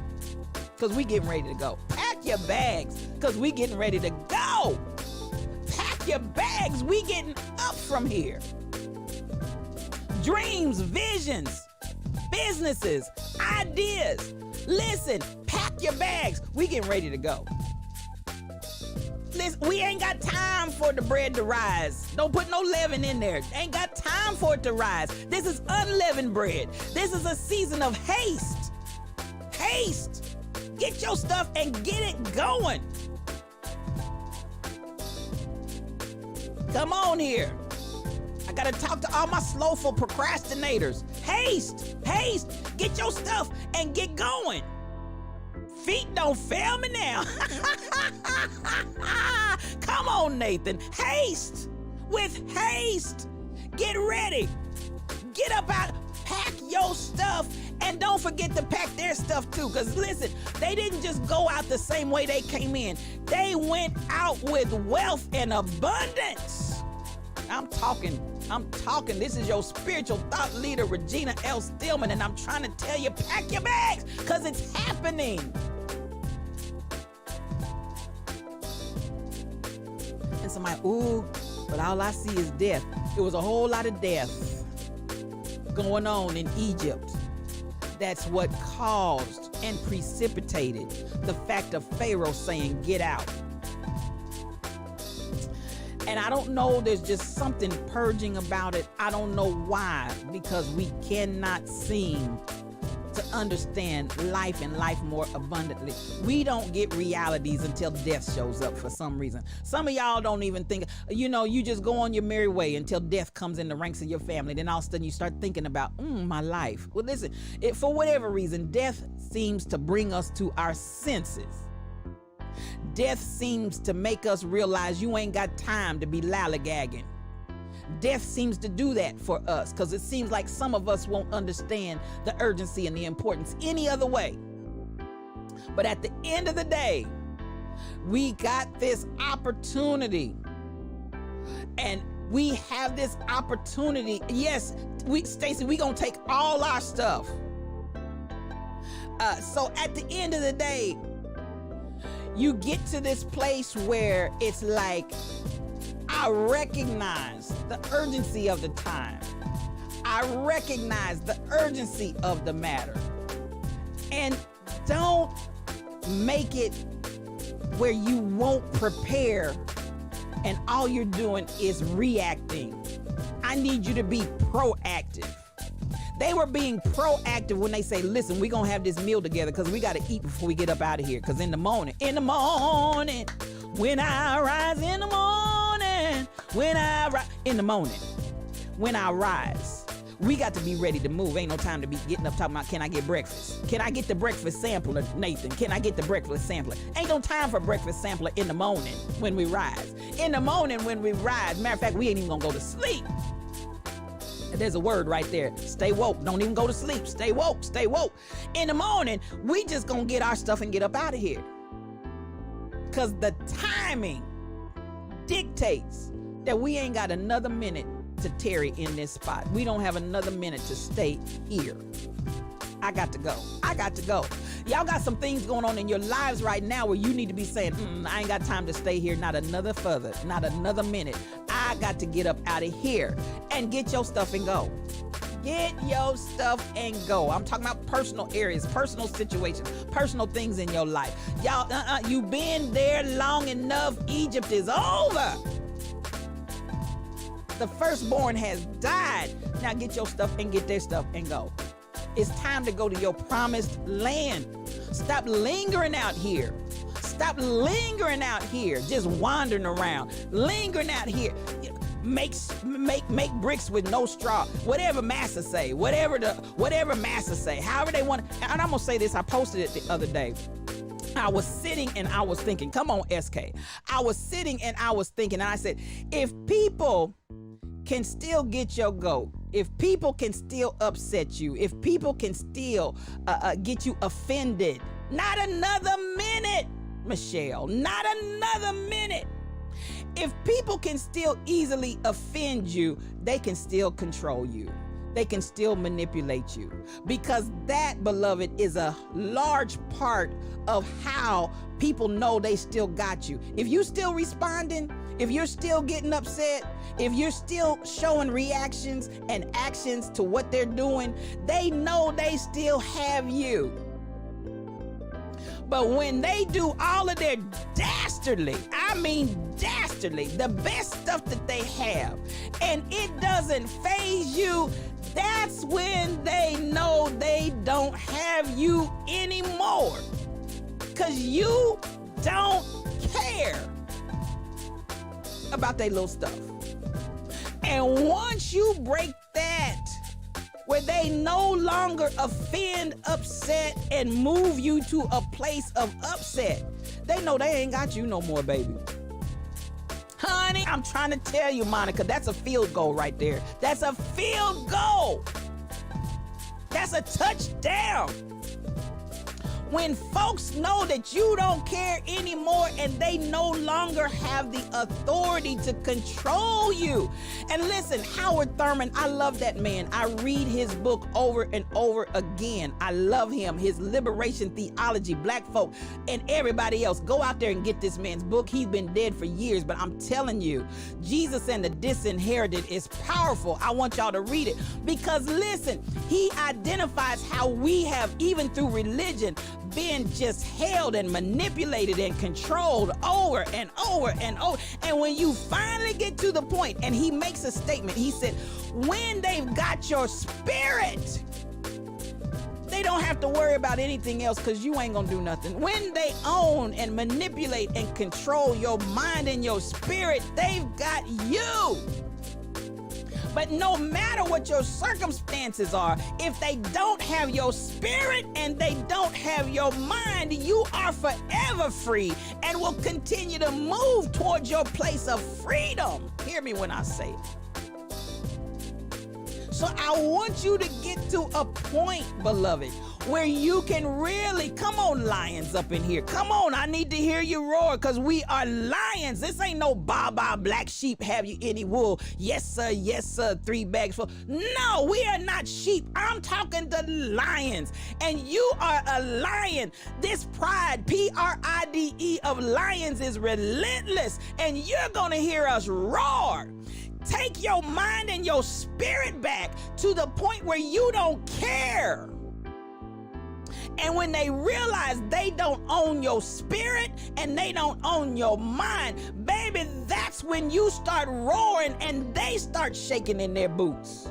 because we getting ready to go. Pack your bags, because we getting ready to go. Pack your bags, we getting up from here. Dreams, visions, businesses, ideas. Listen, pack your bags. We getting ready to go. Listen, we ain't got time for the bread to rise. Don't put no leaven in there. Ain't got time for it to rise. This is unleavened bread. This is a season of haste. Haste. Get your stuff and get it going. Come on here. I gotta talk to all my slowful procrastinators. Haste, haste, get your stuff and get going. Feet don't fail me now. Come on, Nathan. Haste, with haste. Get ready. Get up out, pack your stuff, and don't forget to pack their stuff too. Because listen, they didn't just go out the same way they came in. They went out with wealth and abundance. I'm talking. This is your spiritual thought leader, Regina L. Stillman, and I'm trying to tell you, pack your bags, because it's happening. And somebody, ooh, but all I see is death. It was a whole lot of death going on in Egypt. That's what caused and precipitated the fact of Pharaoh saying, get out. And I don't know, there's just something purging about it. I don't know why, because we cannot seem to understand life and life more abundantly. We don't get realities until death shows up for some reason. Some of y'all don't even think, you just go on your merry way until death comes in the ranks of your family. Then all of a sudden you start thinking about, my life. Well, listen, for whatever reason, death seems to bring us to our senses. Death seems to make us realize you ain't got time to be lollygagging. Death seems to do that for us, because it seems like some of us won't understand the urgency and the importance any other way. But at the end of the day, we got this opportunity, and we have this opportunity. Yes, Stacy, we gonna take all our stuff. So at the end of the day, you get to this place where it's like, I recognize the urgency of the time. I recognize the urgency of the matter. And don't make it where you won't prepare and all you're doing is reacting. I need you to be proactive. They were being proactive when they say, listen, we're going to have this meal together because we got to eat before we get up out of here. Because in the morning, when I rise in the morning, when I rise, we got to be ready to move. Ain't no time to be getting up talking about, can I get breakfast? Can I get the breakfast sampler, Nathan? Can I get the breakfast sampler? Ain't no time for breakfast sampler in the morning when we rise. In the morning when we rise, matter of fact, we ain't even going to go to sleep. There's a word right there. Stay woke. Don't even go to sleep. Stay woke. Stay woke. In the morning, we just gonna get our stuff and get up out of here. Because the timing dictates that we ain't got another minute to tarry in this spot. We don't have another minute to stay here. I got to go. I got to go. Y'all got some things going on in your lives right now where you need to be saying, I ain't got time to stay here, not another further, not another minute. I got to get up out of here and get your stuff and go. Get your stuff and go. I'm talking about personal areas, personal situations, personal things in your life. Y'all, you been there long enough. Egypt is over. The firstborn has died. Now get your stuff and get their stuff and go. It's time to go to your promised land. Stop lingering out here. Stop lingering out here, just wandering around, lingering out here. Make bricks with no straw. Whatever massa say, whatever massa say, however they want. And I'm gonna say this. I posted it the other day. I was sitting and I was thinking, come on, SK. I was sitting and I was thinking, and I said, if people can still get your goat, if people can still upset you, if people can still get you offended, not another minute, Michelle, not another minute. If people can still easily offend you, they can still control you. They can still manipulate you, because that, beloved, is a large part of how people know they still got you. If you still responding, if you're still getting upset, if you're still showing reactions and actions to what they're doing, they know they still have you. But when they do all of their dastardly, I mean dastardly, the best stuff that they have, and it doesn't faze you, that's when they know they don't have you anymore. Because you don't care about their little stuff. And once you break that, where they no longer offend, upset, and move you to a place of upset, they know they ain't got you no more, baby. Honey, I'm trying to tell you, Monica, that's a field goal right there. That's a field goal. That's a touchdown. When folks know that you don't care anymore and they no longer have the authority to control you. And listen, Howard Thurman, I love that man. I read his book over and over again. I love him, his liberation theology, black folk, and everybody else. Go out there and get this man's book. He's been dead for years, but I'm telling you, Jesus and the Disinherited is powerful. I want y'all to read it because listen, he identifies how we have, even through religion, been just held and manipulated and controlled over and over and over. And when you finally get to the point, and he makes a statement, he said, when they've got your spirit, they don't have to worry about anything else because you ain't gonna do nothing. When they own and manipulate and control your mind and your spirit, they've got you. But no matter what your circumstances are, if they don't have your spirit and they don't have your mind, you are forever free and will continue to move towards your place of freedom. Hear me when I say it. So I want you to get to a point, beloved, where you can really, come on, lions up in here. Come on, I need to hear you roar because we are lions. This ain't no baa black sheep, have you any wool? Yes, sir, 3 bags full. No, we are not sheep. I'm talking to lions, and you are a lion. This pride, Pride, of lions is relentless, and you're gonna hear us roar. Take your mind and your spirit back to the point where you don't care. And when they realize they don't own your spirit and they don't own your mind, baby, that's when you start roaring and they start shaking in their boots.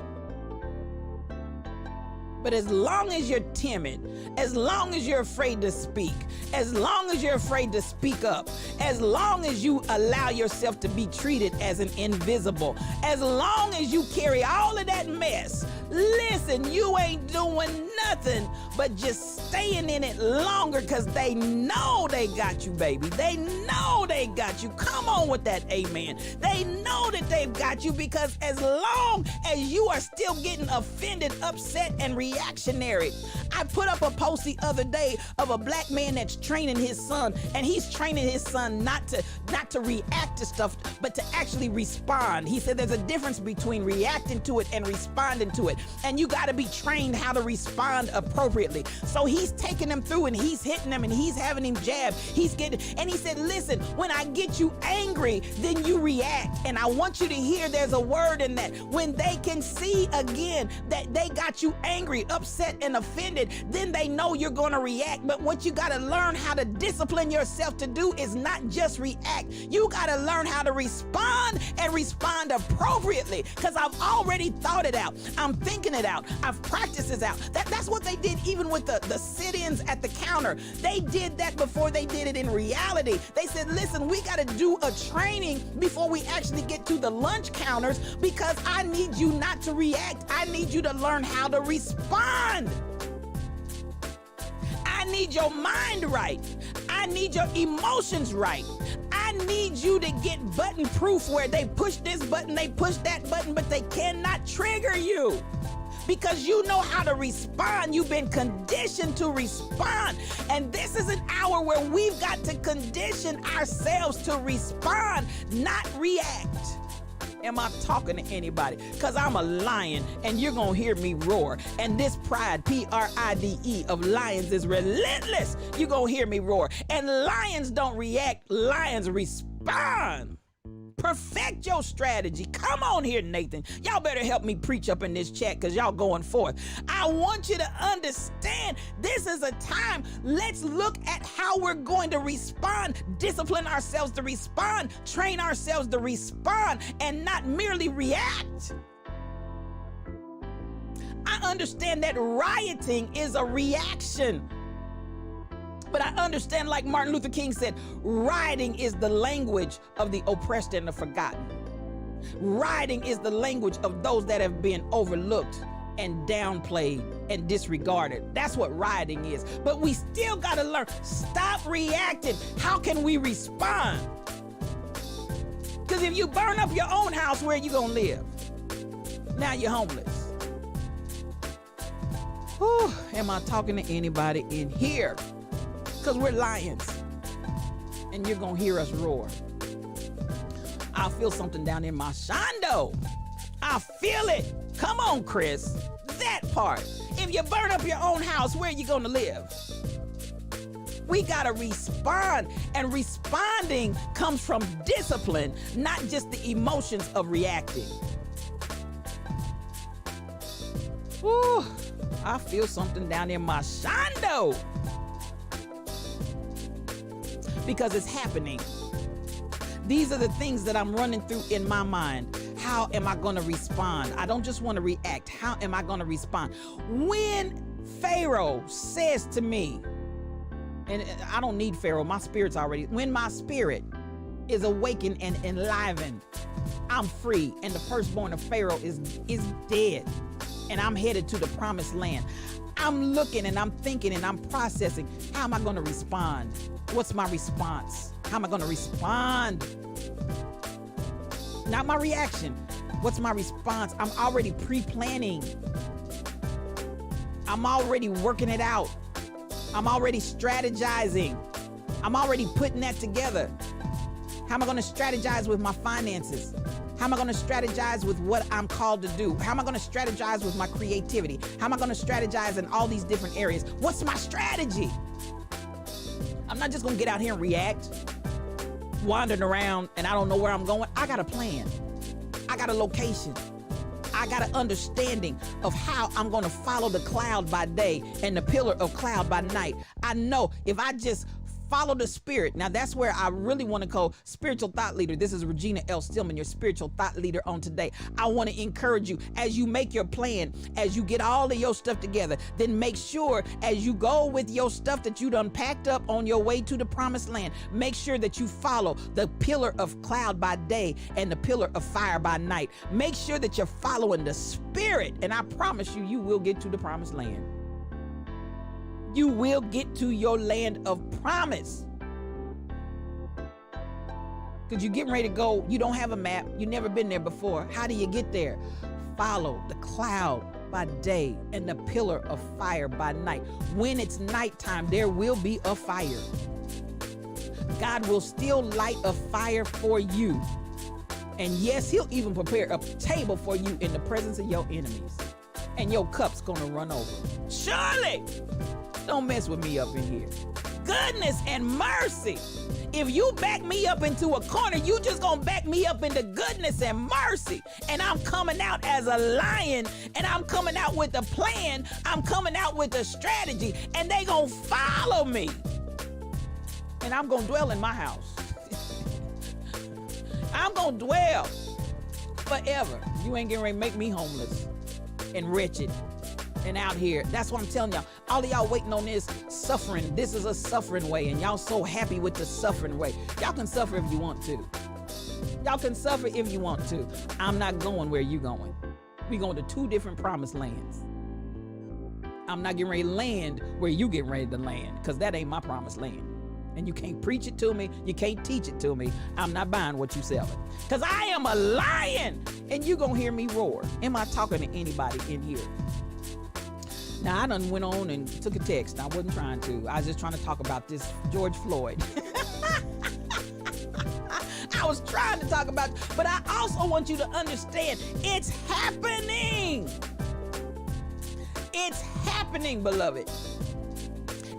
But as long as you're timid, as long as you're afraid to speak, as long as you're afraid to speak up, as long as you allow yourself to be treated as an invisible, as long as you carry all of that mess, listen, you ain't doing nothing but just staying in it longer, because they know they got you, baby. They know they got you. Come on with that amen. They know that they've got you, because as long as you are still getting offended, upset, and reactionary. I put up a post the other day of a black man that's training his son, and he's training his son not to react to stuff, but to actually respond. He said there's a difference between reacting to it and responding to it, and you got to be trained how to respond appropriately. So he's taking them through, and he's hitting them, and he's having him jab. And he said, listen, when I get you angry, then you react. And I want you to hear there's a word in that. When they can see again that they got you angry, upset, and offended, then they know you're going to react. But what you got to learn how to discipline yourself to do is not just react. You got to learn how to respond, and respond appropriately, because I've already thought it out. I'm thinking it out. I've practiced it out. That's what they did even with the sit-ins at the counter. They did that before they did it in reality. They said, listen, we got to do a training before we actually get to the lunch counters, because I need you not to react. I need you to learn how to respond. I need your mind right. I need your emotions right. I need you to get button proof, where they push this button, they push that button, but they cannot trigger you, because you know how to respond. You've been conditioned to respond. And this is an hour where we've got to condition ourselves to respond, not react. Am I talking to anybody? Because I'm a lion, and you're going to hear me roar. And this pride, P-R-I-D-E, of lions is relentless. You're going to hear me roar. And lions don't react. Lions respond. Perfect your strategy. Come on here, Nathan. Y'all better help me preach up in this chat, because y'all going forth. I want you to understand this is a time. Let's look at how we're going to respond, discipline ourselves to respond, train ourselves to respond, and not merely react. I understand that rioting is a reaction. But I understand, like Martin Luther King said, rioting is the language of the oppressed and the forgotten. Rioting is the language of those that have been overlooked and downplayed and disregarded. That's what rioting is. But we still got to learn. Stop reacting. How can we respond? Because if you burn up your own house, where are you going to live? Now you're homeless. Whew, am I talking to anybody in here? Because we're lions, and you're going to hear us roar. I feel something down in my shondo. I feel it. Come on, Chris. That part. If you burn up your own house, where are you going to live? We got to respond, and responding comes from discipline, not just the emotions of reacting. Whew, I feel something down in my shondo. Because it's happening. These are the things that I'm running through in my mind. How am I going to respond? I don't just want to react. How am I going to respond? When Pharaoh says to me, and I don't need Pharaoh, my spirit's already, when my spirit is awakened and enlivened, I'm free, and the firstborn of Pharaoh is dead, and I'm headed to the promised land. I'm looking and I'm thinking and I'm processing. How am I going to respond? What's my response? How am I going to respond? Not my reaction. What's my response? I'm already pre-planning. I'm already working it out. I'm already strategizing. I'm already putting that together. How am I going to strategize with my finances? How am I going to strategize with what I'm called to do? How am I going to strategize with my creativity? How am I going to strategize in all these different areas? What's my strategy? I'm not just going to get out here and react, wandering around, and I don't know where I'm going. I got a plan. I got a location. I got an understanding of how I'm going to follow the cloud by day and the pillar of cloud by night. I know if I just Follow the spirit. Now that's where I really want to go. Spiritual thought leader. This is Regina L. Stillman, your spiritual thought leader on today. I want to encourage you as you make your plan, as you get all of your stuff together, then make sure as you go with your stuff that you done packed up on your way to the promised land, make sure that you follow the pillar of cloud by day and the pillar of fire by night. Make sure that you're following the spirit, and I promise you, you will get to the promised land. You will get to your land of promise. Because you're getting ready to go. You don't have a map. You've never been there before. How do you get there? Follow the cloud by day and the pillar of fire by night. When it's nighttime, there will be a fire. God will still light a fire for you. And yes, he'll even prepare a table for you in the presence of your enemies. And your cup's gonna run over. Surely! Don't mess with me up in here. Goodness and mercy. If you back me up into a corner, you just gonna back me up into goodness and mercy. And I'm coming out as a lion, and I'm coming out with a plan. I'm coming out with a strategy, and they gonna follow me. And I'm gonna dwell in my house. I'm gonna dwell forever. You ain't getting ready to make me homeless and wretched and out here. That's what I'm telling y'all. All of y'all waiting on this suffering. This is a suffering way, and y'all so happy with the suffering way. Y'all can suffer if you want to. Y'all can suffer if you want to. I'm not going where you going. We going to two different promised lands. I'm not getting ready to land where you getting ready to land, because that ain't my promised land. And you can't preach it to me. You can't teach it to me. I'm not buying what you selling. Because I am a lion, and you gonna hear me roar. Am I talking to anybody in here? Now, I done went on and took a text. I wasn't trying to. I was just trying to talk about this George Floyd. I was trying to talk about, but I also want you to understand it's happening. It's happening, beloved.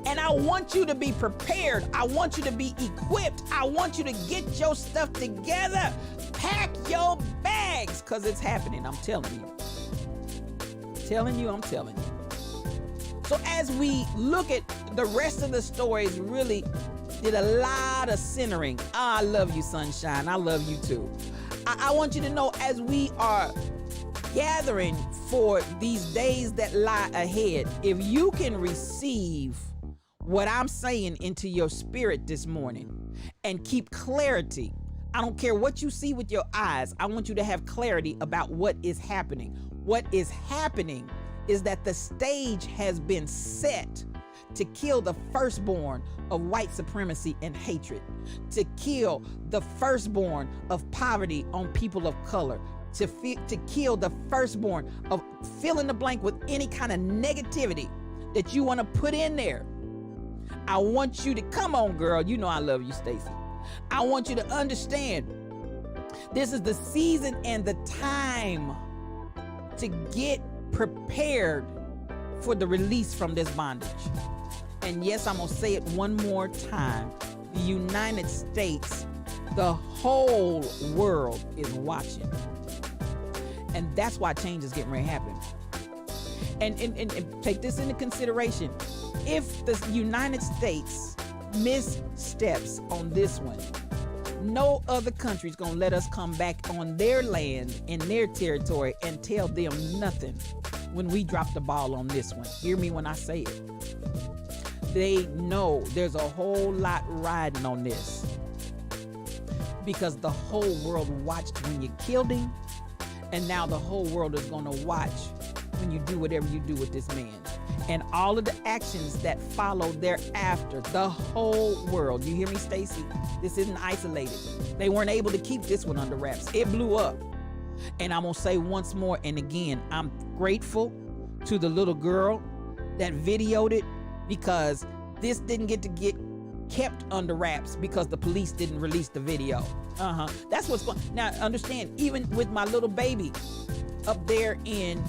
And I want you to be prepared. I want you to be equipped. I want you to get your stuff together. Pack your bags, because it's happening. I'm telling you. I'm telling you. So as we look at the rest of the stories, really did a lot of centering. I love you, sunshine. I love you too. I want you to know, as we are gathering for these days that lie ahead, if you can receive what I'm saying into your spirit this morning and keep clarity. I don't care what you see with your eyes. I want you to have clarity about what is happening. What is happening is that the stage has been set to kill the firstborn of white supremacy and hatred, to kill the firstborn of poverty on people of color, to kill the firstborn of fill in the blank with any kind of negativity that you want to put in there. I want you to, come on, girl. You know I love you, Stacy. I want you to understand this is the season and the time to get prepared for the release from this bondage. And yes, I'm going to say it one more time. The United States, the whole world is watching. And that's why change is getting ready to happen. And take this into consideration. If the United States missteps on this one, no other country's gonna let us come back on their land, in their territory, and tell them nothing when we drop the ball on this one. Hear me when I say it. They know there's a whole lot riding on this, because the whole world watched when you killed him, and now the whole world is gonna watch when you do whatever you do with this man. And all of the actions that follow thereafter, the whole world. You hear me, Stacy? This isn't isolated. They weren't able to keep this one under wraps. It blew up. And I'm going to say once more and again, I'm grateful to the little girl that videoed it, because this didn't get kept under wraps because the police didn't release the video. That's what's going. Now, understand, even with my little baby up there in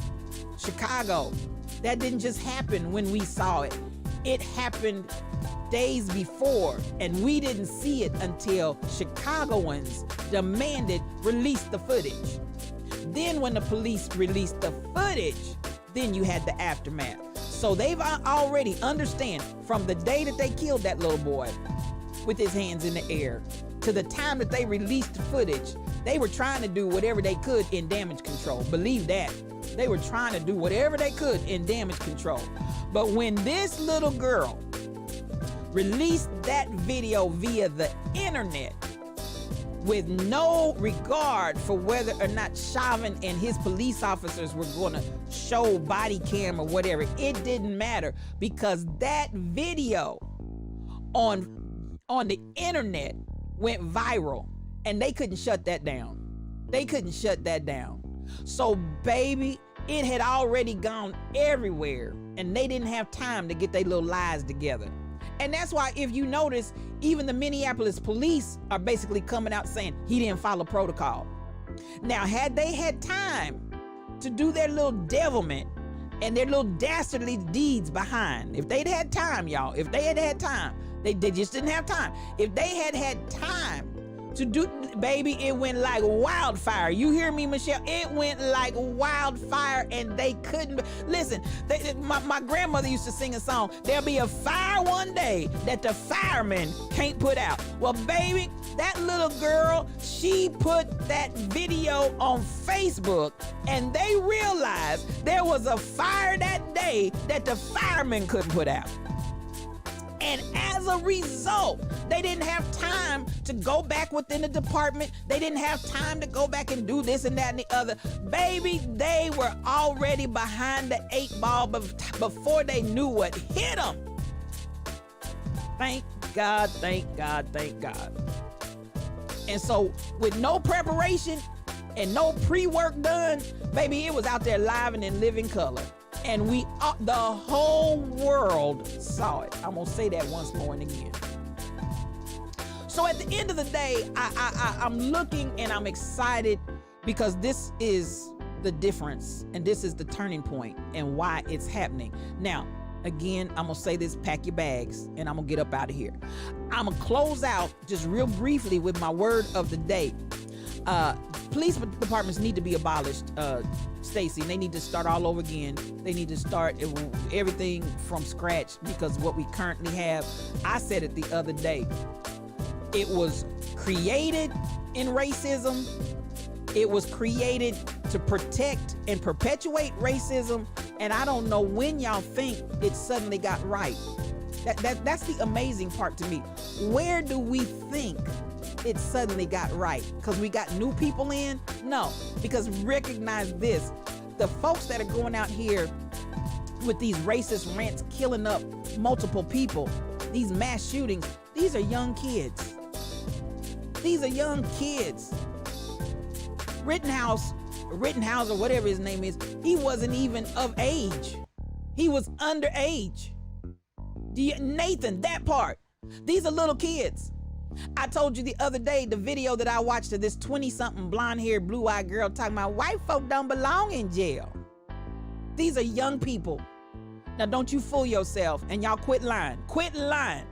Chicago, that didn't just happen when we saw it. It happened days before, and we didn't see it until Chicagoans demanded release the footage. Then when the police released the footage, then you had the aftermath. So they've already understand from the day that they killed that little boy, with his hands in the air. To the time that they released the footage, they were trying to do whatever they could in damage control. Believe that. They were trying to do whatever they could in damage control. But when this little girl released that video via the internet with no regard for whether or not Chauvin and his police officers were going to show body cam or whatever, it didn't matter, because that video on the internet went viral and they couldn't shut that down. They couldn't shut that down. So baby, it had already gone everywhere and they didn't have time to get their little lies together. And that's why, if you notice, even the Minneapolis police are basically coming out saying he didn't follow protocol. Now, had they had time to do their little devilment and their little dastardly deeds behind, if they'd had time, y'all, if they had had time, they just didn't have time. If they had had time to do, baby, it went like wildfire. You hear me, Michelle? It went like wildfire and they couldn't. Listen, my grandmother used to sing a song, there'll be a fire one day that the firemen can't put out. Well, baby, that little girl, she put that video on Facebook and they realized there was a fire that day that the firemen couldn't put out. And as a result, they didn't have time to go back within the department. They didn't have time to go back and do this and that and the other. Baby, they were already behind the 8 ball before they knew what hit them. Thank God, thank God, thank God. And so with no preparation and no pre-work done, baby, it was out there live and in living color. And the whole world saw it. I'm gonna say that once more and again. So at the end of the day, I'm looking and I'm excited because this is the difference and this is the turning point and why it's happening. Now, again, I'm gonna say this, pack your bags and I'm gonna get up out of here. I'm gonna close out just real briefly with my word of the day. Police departments need to be abolished, Stacey. They need to start all over again. They need to start everything from scratch because what we currently have, I said it the other day, it was created in racism. It was created to protect and perpetuate racism. And I don't know when y'all think it suddenly got right. That's the amazing part to me. Where do we think it suddenly got right? Because we got new people in? No, because recognize this, the folks that are going out here with these racist rants, killing up multiple people, these mass shootings, these are young kids. These are young kids. Rittenhouse or whatever his name is, he wasn't even of age. He was underage. Nathan, that part. These are little kids. I told you the other day, the video that I watched of this 20-something blonde-haired, blue-eyed girl talking about white folk don't belong in jail. These are young people. Now, don't you fool yourself, and y'all quit lying. Quit lying.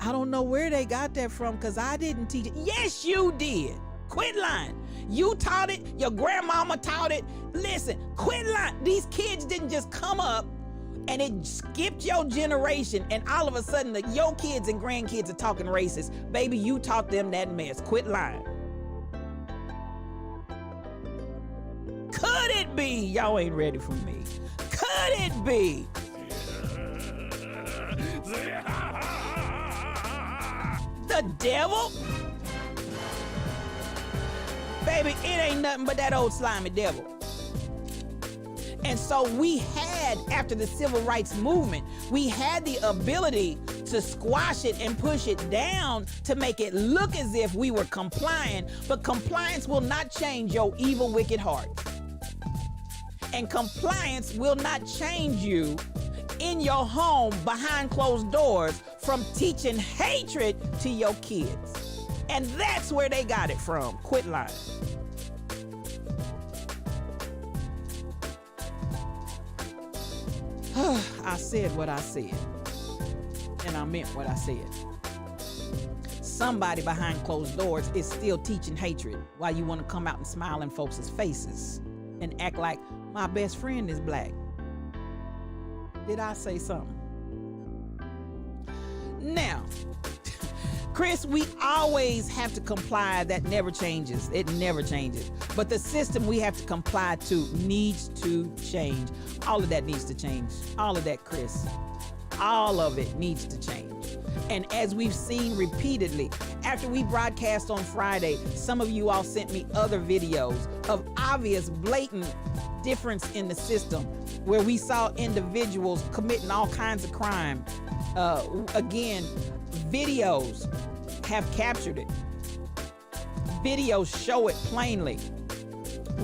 I don't know where they got that from because I didn't teach it. Yes, you did. Quit lying. You taught it. Your grandmama taught it. Listen, quit lying. These kids didn't just come up and it skipped your generation and all of a sudden your kids and grandkids are talking racist. Baby, you taught them that mess. Quit lying. Could it be? Y'all ain't ready for me. Could it be? The devil? Baby, it ain't nothing but that old slimy devil. And so we had, after the civil rights movement, we had the ability to squash it and push it down to make it look as if we were compliant, but compliance will not change your evil, wicked heart. And compliance will not change you in your home behind closed doors from teaching hatred to your kids. And that's where they got it from. Quit lying. I said what I said, and I meant what I said. Somebody behind closed doors is still teaching hatred while you want to come out and smile in folks' faces and act like my best friend is black. Did I say something? Now, Chris, we always have to comply. That never changes. It never changes. But the system we have to comply to needs to change. All of that needs to change. All of that, Chris. All of it needs to change. And as we've seen repeatedly, after we broadcast on Friday, some of you all sent me other videos of obvious, blatant difference in the system where we saw individuals committing all kinds of crime. Again, videos have captured it. Videos show it plainly.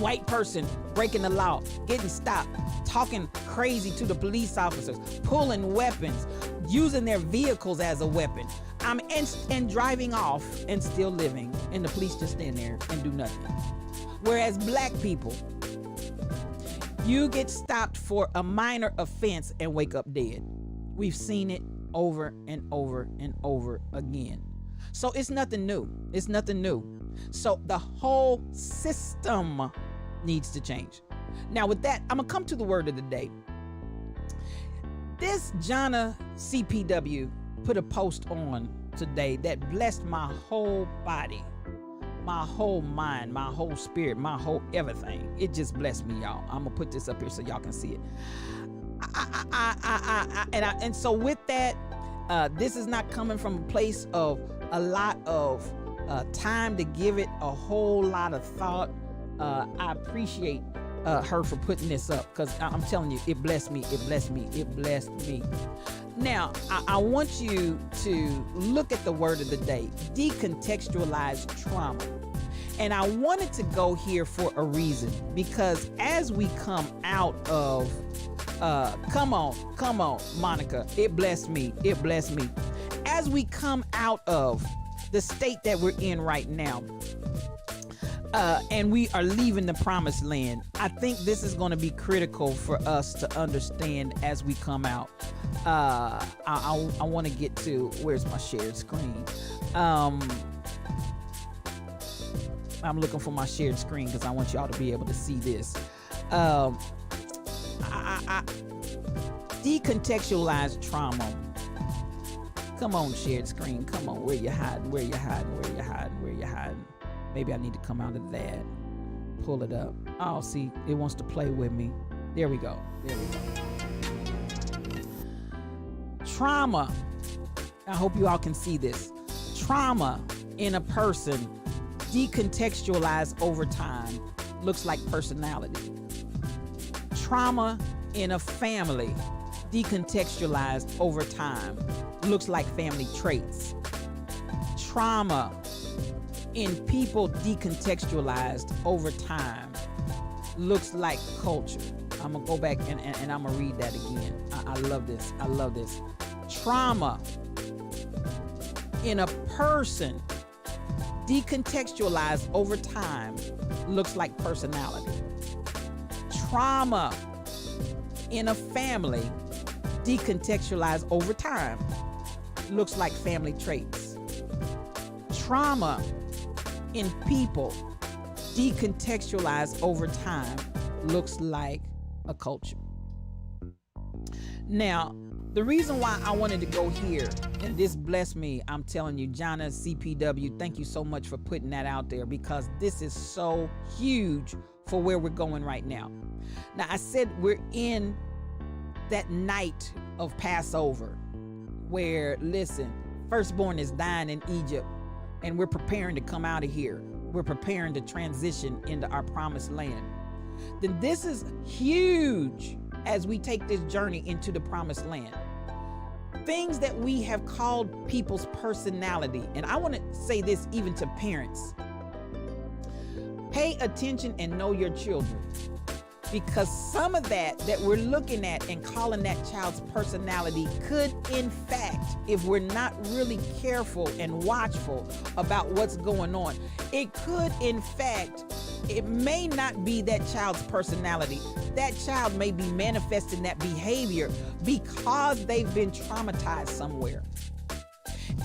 White person breaking the law, getting stopped, talking crazy to the police officers, pulling weapons, using their vehicles as a weapon, and driving off and still living, and the police just stand there and do nothing. Whereas black people, you get stopped for a minor offense and wake up dead. We've seen it over and over and over again. So it's nothing new. It's nothing new. So the whole system needs to change. Now with that, I'm gonna come to the word of the day. This Jonna CPW put a post on today that blessed my whole body, my whole mind, my whole spirit, my whole everything. It just blessed me, y'all. I'm gonna put this up here so y'all can see it. And so with that, this is not coming from a place of a lot of time to give it a whole lot of thought. I appreciate her for putting this up, because I'm telling you, it blessed me, it blessed me, it blessed me. Now, I want you to look at the word of the day, decontextualized trauma. And I wanted to go here for a reason, because as we come out of, come on, Monica, it blessed me, it blessed me. As we come out of the state that we're in right now, and we are leaving the promised land, I think this is going to be critical for us to understand as we come out. I want to get to, where's my shared screen? I'm looking for my shared screen because I want y'all to be able to see this. Decontextualized trauma. Come on, shared screen. Come on, where you hiding? Where you hiding? Where you hiding? Where you hiding? Maybe I need to come out of that. Pull it up. Oh, see, it wants to play with me. There we go. There we go. Trauma. I hope you all can see this. Trauma in a person decontextualized over time looks like personality. Trauma in a family decontextualized over time looks like family traits. Trauma in people decontextualized over time looks like culture. I'm gonna go back and I'm gonna read that again. I love this. I love this. Trauma in a person decontextualized over time looks like personality. Trauma in a family decontextualized over time looks like family traits. Trauma in people decontextualized over time looks like a culture. Now, the reason why I wanted to go here, and this blessed me, I'm telling you, Jonna CPW, thank you so much for putting that out there, because this is so huge for where we're going right now. Now, I said we're in that night of Passover where, listen, firstborn is dying in Egypt, and we're preparing to come out of here. We're preparing to transition into our promised land. Then this is huge as we take this journey into the promised land. Things that we have called people's personality. And I want to say this even to parents. Pay attention and know your children. Because some of that we're looking at and calling that child's personality could, in fact, if we're not really careful and watchful about what's going on, it could, in fact, it may not be that child's personality. That child may be manifesting that behavior because they've been traumatized somewhere.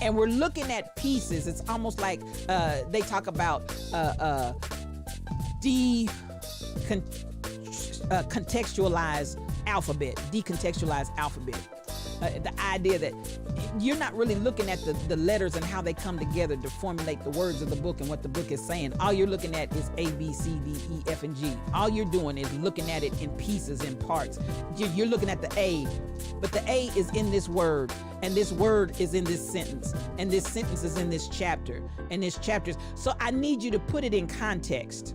And we're looking at pieces. It's almost like they talk about decontextualized alphabet. The idea that you're not really looking at the letters and how they come together to formulate the words of the book and what the book is saying. All you're looking at is A, B, C, D, E, F, and G. All you're doing is looking at it in pieces, in parts. You're looking at the A, but the A is in this word, and this word is in this sentence, and this sentence is in this chapter, and this chapters. So I need you to put it in context.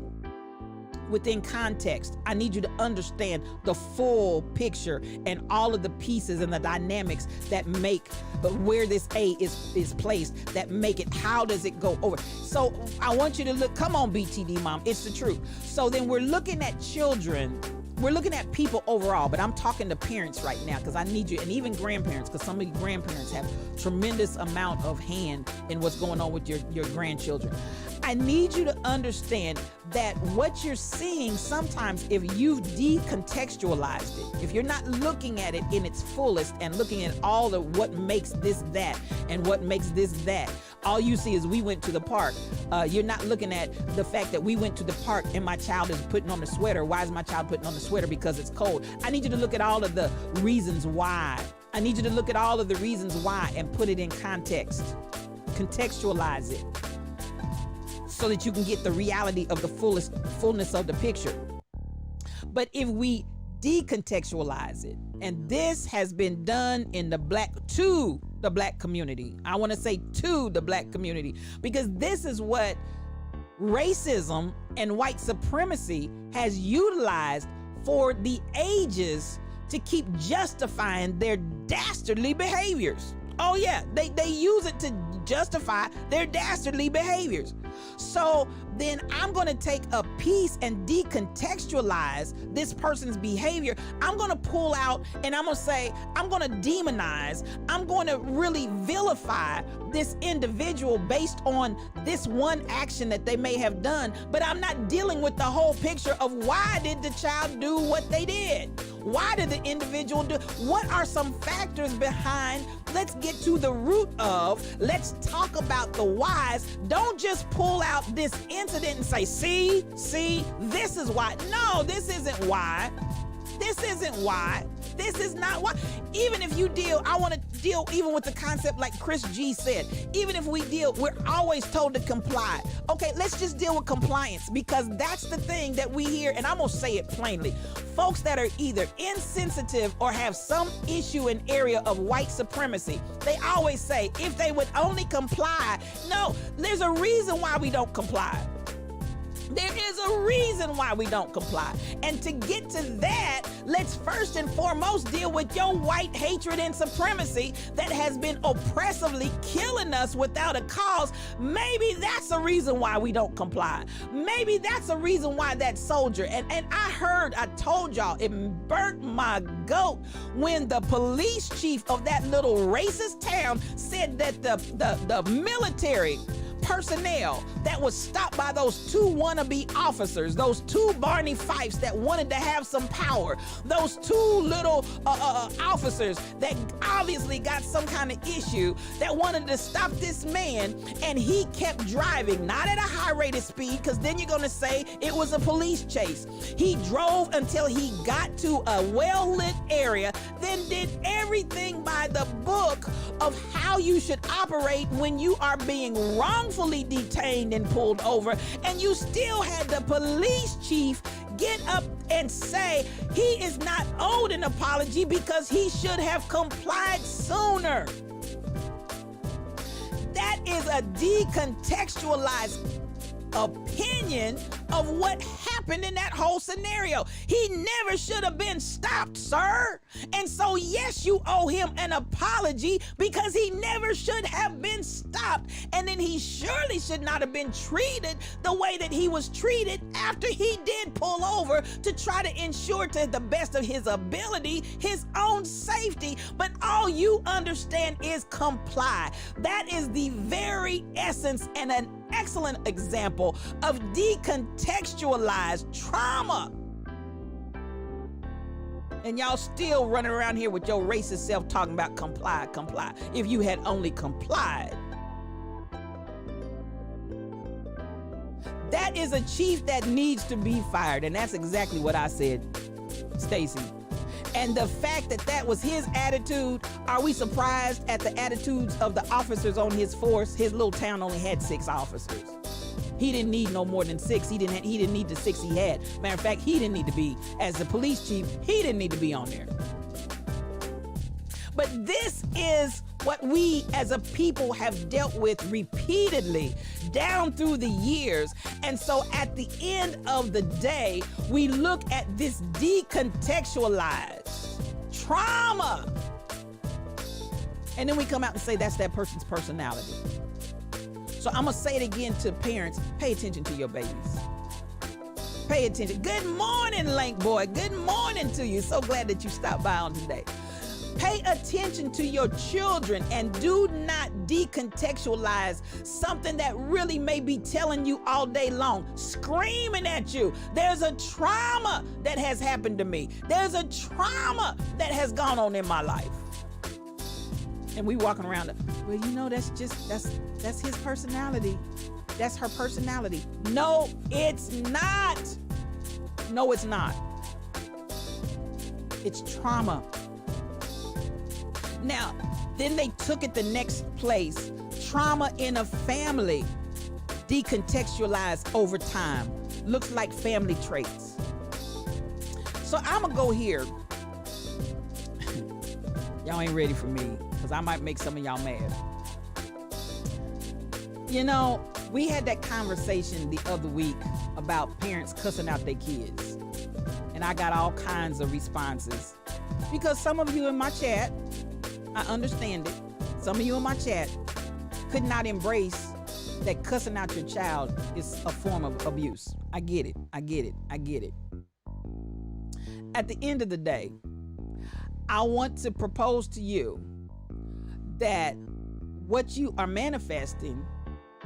Within context, I need you to understand the full picture and all of the pieces and the dynamics that make where this A is placed, that make it, how does it go over. So I want you to look, come on BTD mom, it's the truth. So then we're looking at children, we're looking at people overall, but I'm talking to parents right now because I need you, and even grandparents, because some of you grandparents have tremendous amount of hand in what's going on with your grandchildren. I need you to understand that what you're seeing sometimes, if you've decontextualized it, if you're not looking at it in its fullest and looking at all of what makes this that and what makes this that, all you see is we went to the park. You're not looking at the fact that we went to the park and my child is putting on the sweater. Why is my child putting on the sweater? Because it's cold. I need you to look at all of the reasons why. I need you to look at all of the reasons why and put it in context. Contextualize it, so that you can get the reality of the fullness of the picture. But if we decontextualize it, and this has been done in the black community, I want to say to the black community, because this is what racism and white supremacy has utilized for the ages to keep justifying their dastardly behaviors. Oh yeah, they use it to justify their dastardly behaviors. So then I'm going to take a piece and decontextualize this person's behavior. I'm going to pull out and I'm going to say, I'm going to demonize, I'm going to really vilify this individual based on this one action that they may have done, but I'm not dealing with the whole picture of why did the child do what they did? Why did the individual do? What are some factors behind? Let's get to the root of, let's talk about the whys. Don't just pull out this incident and say, see, this is why. No, this isn't why. This isn't why. This is not why. Even if you deal, I want to deal even with the concept like Chris G said. Even if we deal, we're always told to comply. Okay, let's just deal with compliance, because that's the thing that we hear, and I'm going to say it plainly. Folks that are either insensitive or have some issue in area of white supremacy, they always say, if they would only comply. No, there's a reason why we don't comply. There is a reason why we don't comply. And to get to that, let's first and foremost deal with your white hatred and supremacy that has been oppressively killing us without a cause. Maybe that's a reason why we don't comply. Maybe that's a reason why that soldier, and I told y'all, it burnt my goat when the police chief of that little racist town said that the military personnel that was stopped by those two wannabe officers, those two Barney Fifes that wanted to have some power, those two little officers that obviously got some kind of issue that wanted to stop this man, and he kept driving, not at a high rate of speed, because then you're going to say it was a police chase. He drove until he got to a well-lit area, then did everything by the book of how you should operate when you are being wrongfully detained and pulled over, and you still had the police chief get up and say he is not owed an apology because he should have complied sooner. That is a decontextualized opinion of what happened in that whole scenario. He never should have been stopped, sir. And so yes, you owe him an apology because he never should have been stopped. And then he surely should not have been treated the way that he was treated after he did pull over to try to ensure to the best of his ability his own safety. But all you understand is comply. That is the very essence and an excellent example of decontextualized trauma. And y'all still running around here with your racist self talking about comply. If you had only complied. That is a chief that needs to be fired. And that's exactly what I said, Stacy. And the fact that that was his attitude, are we surprised at the attitudes of the officers on his force? His little town only had 6 officers. He didn't need no more than 6. He didn't need the 6 he had. Matter of fact, he didn't need to be, as the police chief, he didn't need to be on there. But this is what we as a people have dealt with repeatedly down through the years. And so at the end of the day, we look at this decontextualized trauma. And then we come out and say that's that person's personality. So I'm gonna say it again to parents, pay attention to your babies. Pay attention. Good morning, Lank Boy. Good morning to you. So glad that you stopped by on today. Pay attention to your children and do not decontextualize something that really may be telling you all day long, screaming at you. There's a trauma that has happened to me. There's a trauma that has gone on in my life. And we walking around, well, you know, that's his personality. That's her personality. No, it's not. No, it's not. It's trauma. Now, then they took it the next place. Trauma in a family, decontextualized over time. Looks like family traits. So I'm gonna go here. Y'all ain't ready for me, because I might make some of y'all mad. You know, we had that conversation the other week about parents cussing out their kids. And I got all kinds of responses. Because some of you in my chat, I understand it. Some of you in my chat could not embrace that cussing out your child is a form of abuse. I get it. I get it. I get it. At the end of the day, I want to propose to you that what you are manifesting,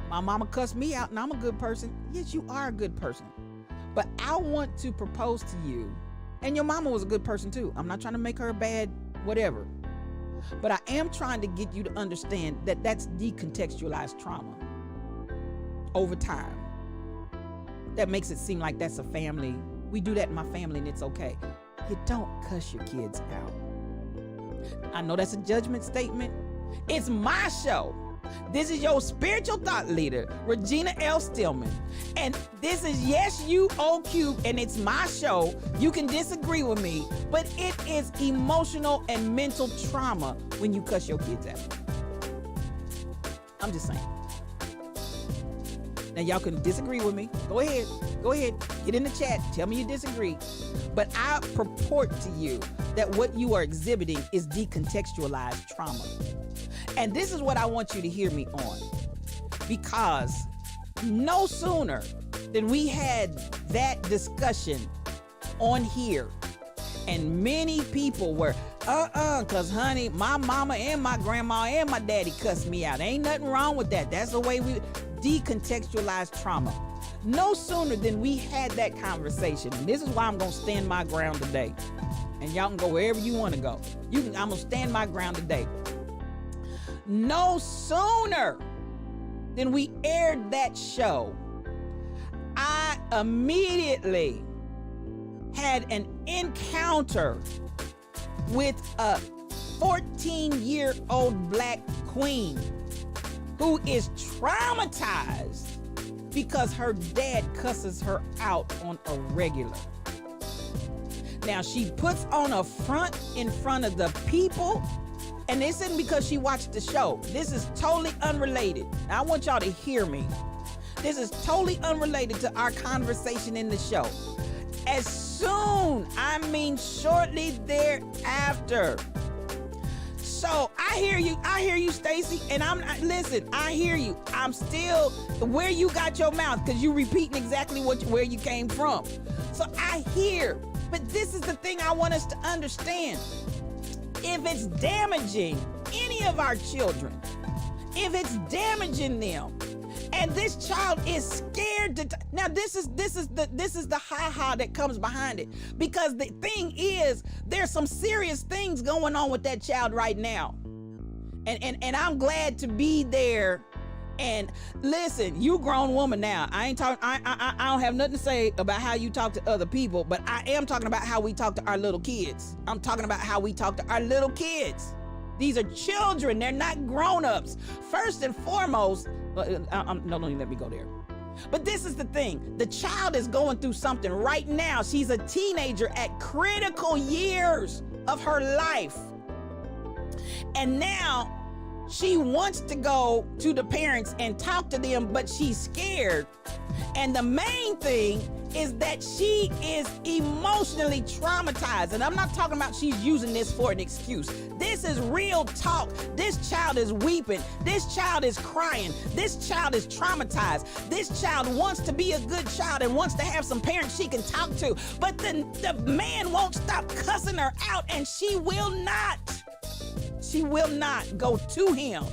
my mama cussed me out and I'm a good person. Yes, you are a good person. But I want to propose to you, and your mama was a good person too. I'm not trying to make her a bad whatever. But I am trying to get you to understand that that's decontextualized trauma over time. That makes it seem like that's a family. We do that in my family and it's okay. You don't cuss your kids out. I know that's a judgment statement. It's my show. This is your spiritual thought leader, Regina L. Stillman. And this is Yes You OQ, and it's my show. You can disagree with me, but it is emotional and mental trauma when you cuss your kids out. I'm just saying. Now y'all can disagree with me. Go ahead. Go ahead. Get in the chat. Tell me you disagree. But I purport to you that what you are exhibiting is decontextualized trauma. And this is what I want you to hear me on, because no sooner than we had that discussion on here, and many people were, cause honey, my mama and my grandma and my daddy cussed me out. Ain't nothing wrong with that. That's the way we decontextualize trauma. No sooner than we had that conversation, and this is why I'm gonna stand my ground today. And y'all can go wherever you wanna go. I'm gonna stand my ground today. No sooner than we aired that show, I immediately had an encounter with a 14-year-old black queen who is traumatized because her dad cusses her out on a regular. Now, she puts on a front in front of the people. And this isn't because she watched the show. This is totally unrelated. Now, I want y'all to hear me. This is totally unrelated to our conversation in the show. As soon, I mean shortly thereafter. So I hear you, Stacy, and listen, I hear you. I'm still where you got your mouth, because you repeating exactly where you came from. So I hear, but this is the thing I want us to understand. If it's damaging any of our children, if it's damaging them, and this child is scared to now this is the ha-ha that comes behind it, because the thing is, there's some serious things going on with that child right now, and I'm glad to be there And listen, you grown woman now. I ain't talking. I don't have nothing to say about how you talk to other people, but I am talking about how we talk to our little kids. I'm talking about how we talk to our little kids. These are children. They're not grown-ups. First and foremost, no, don't even let me go there. But this is the thing. The child is going through something right now. She's a teenager at critical years of her life. And now she wants to go to the parents and talk to them, but she's scared. And the main thing is that she is emotionally traumatized. And I'm not talking about she's using this for an excuse. This is real talk. This child is weeping. This child is crying. This child is traumatized. This child wants to be a good child and wants to have some parents she can talk to. But the man won't stop cussing her out, and she will not. She will not go to him.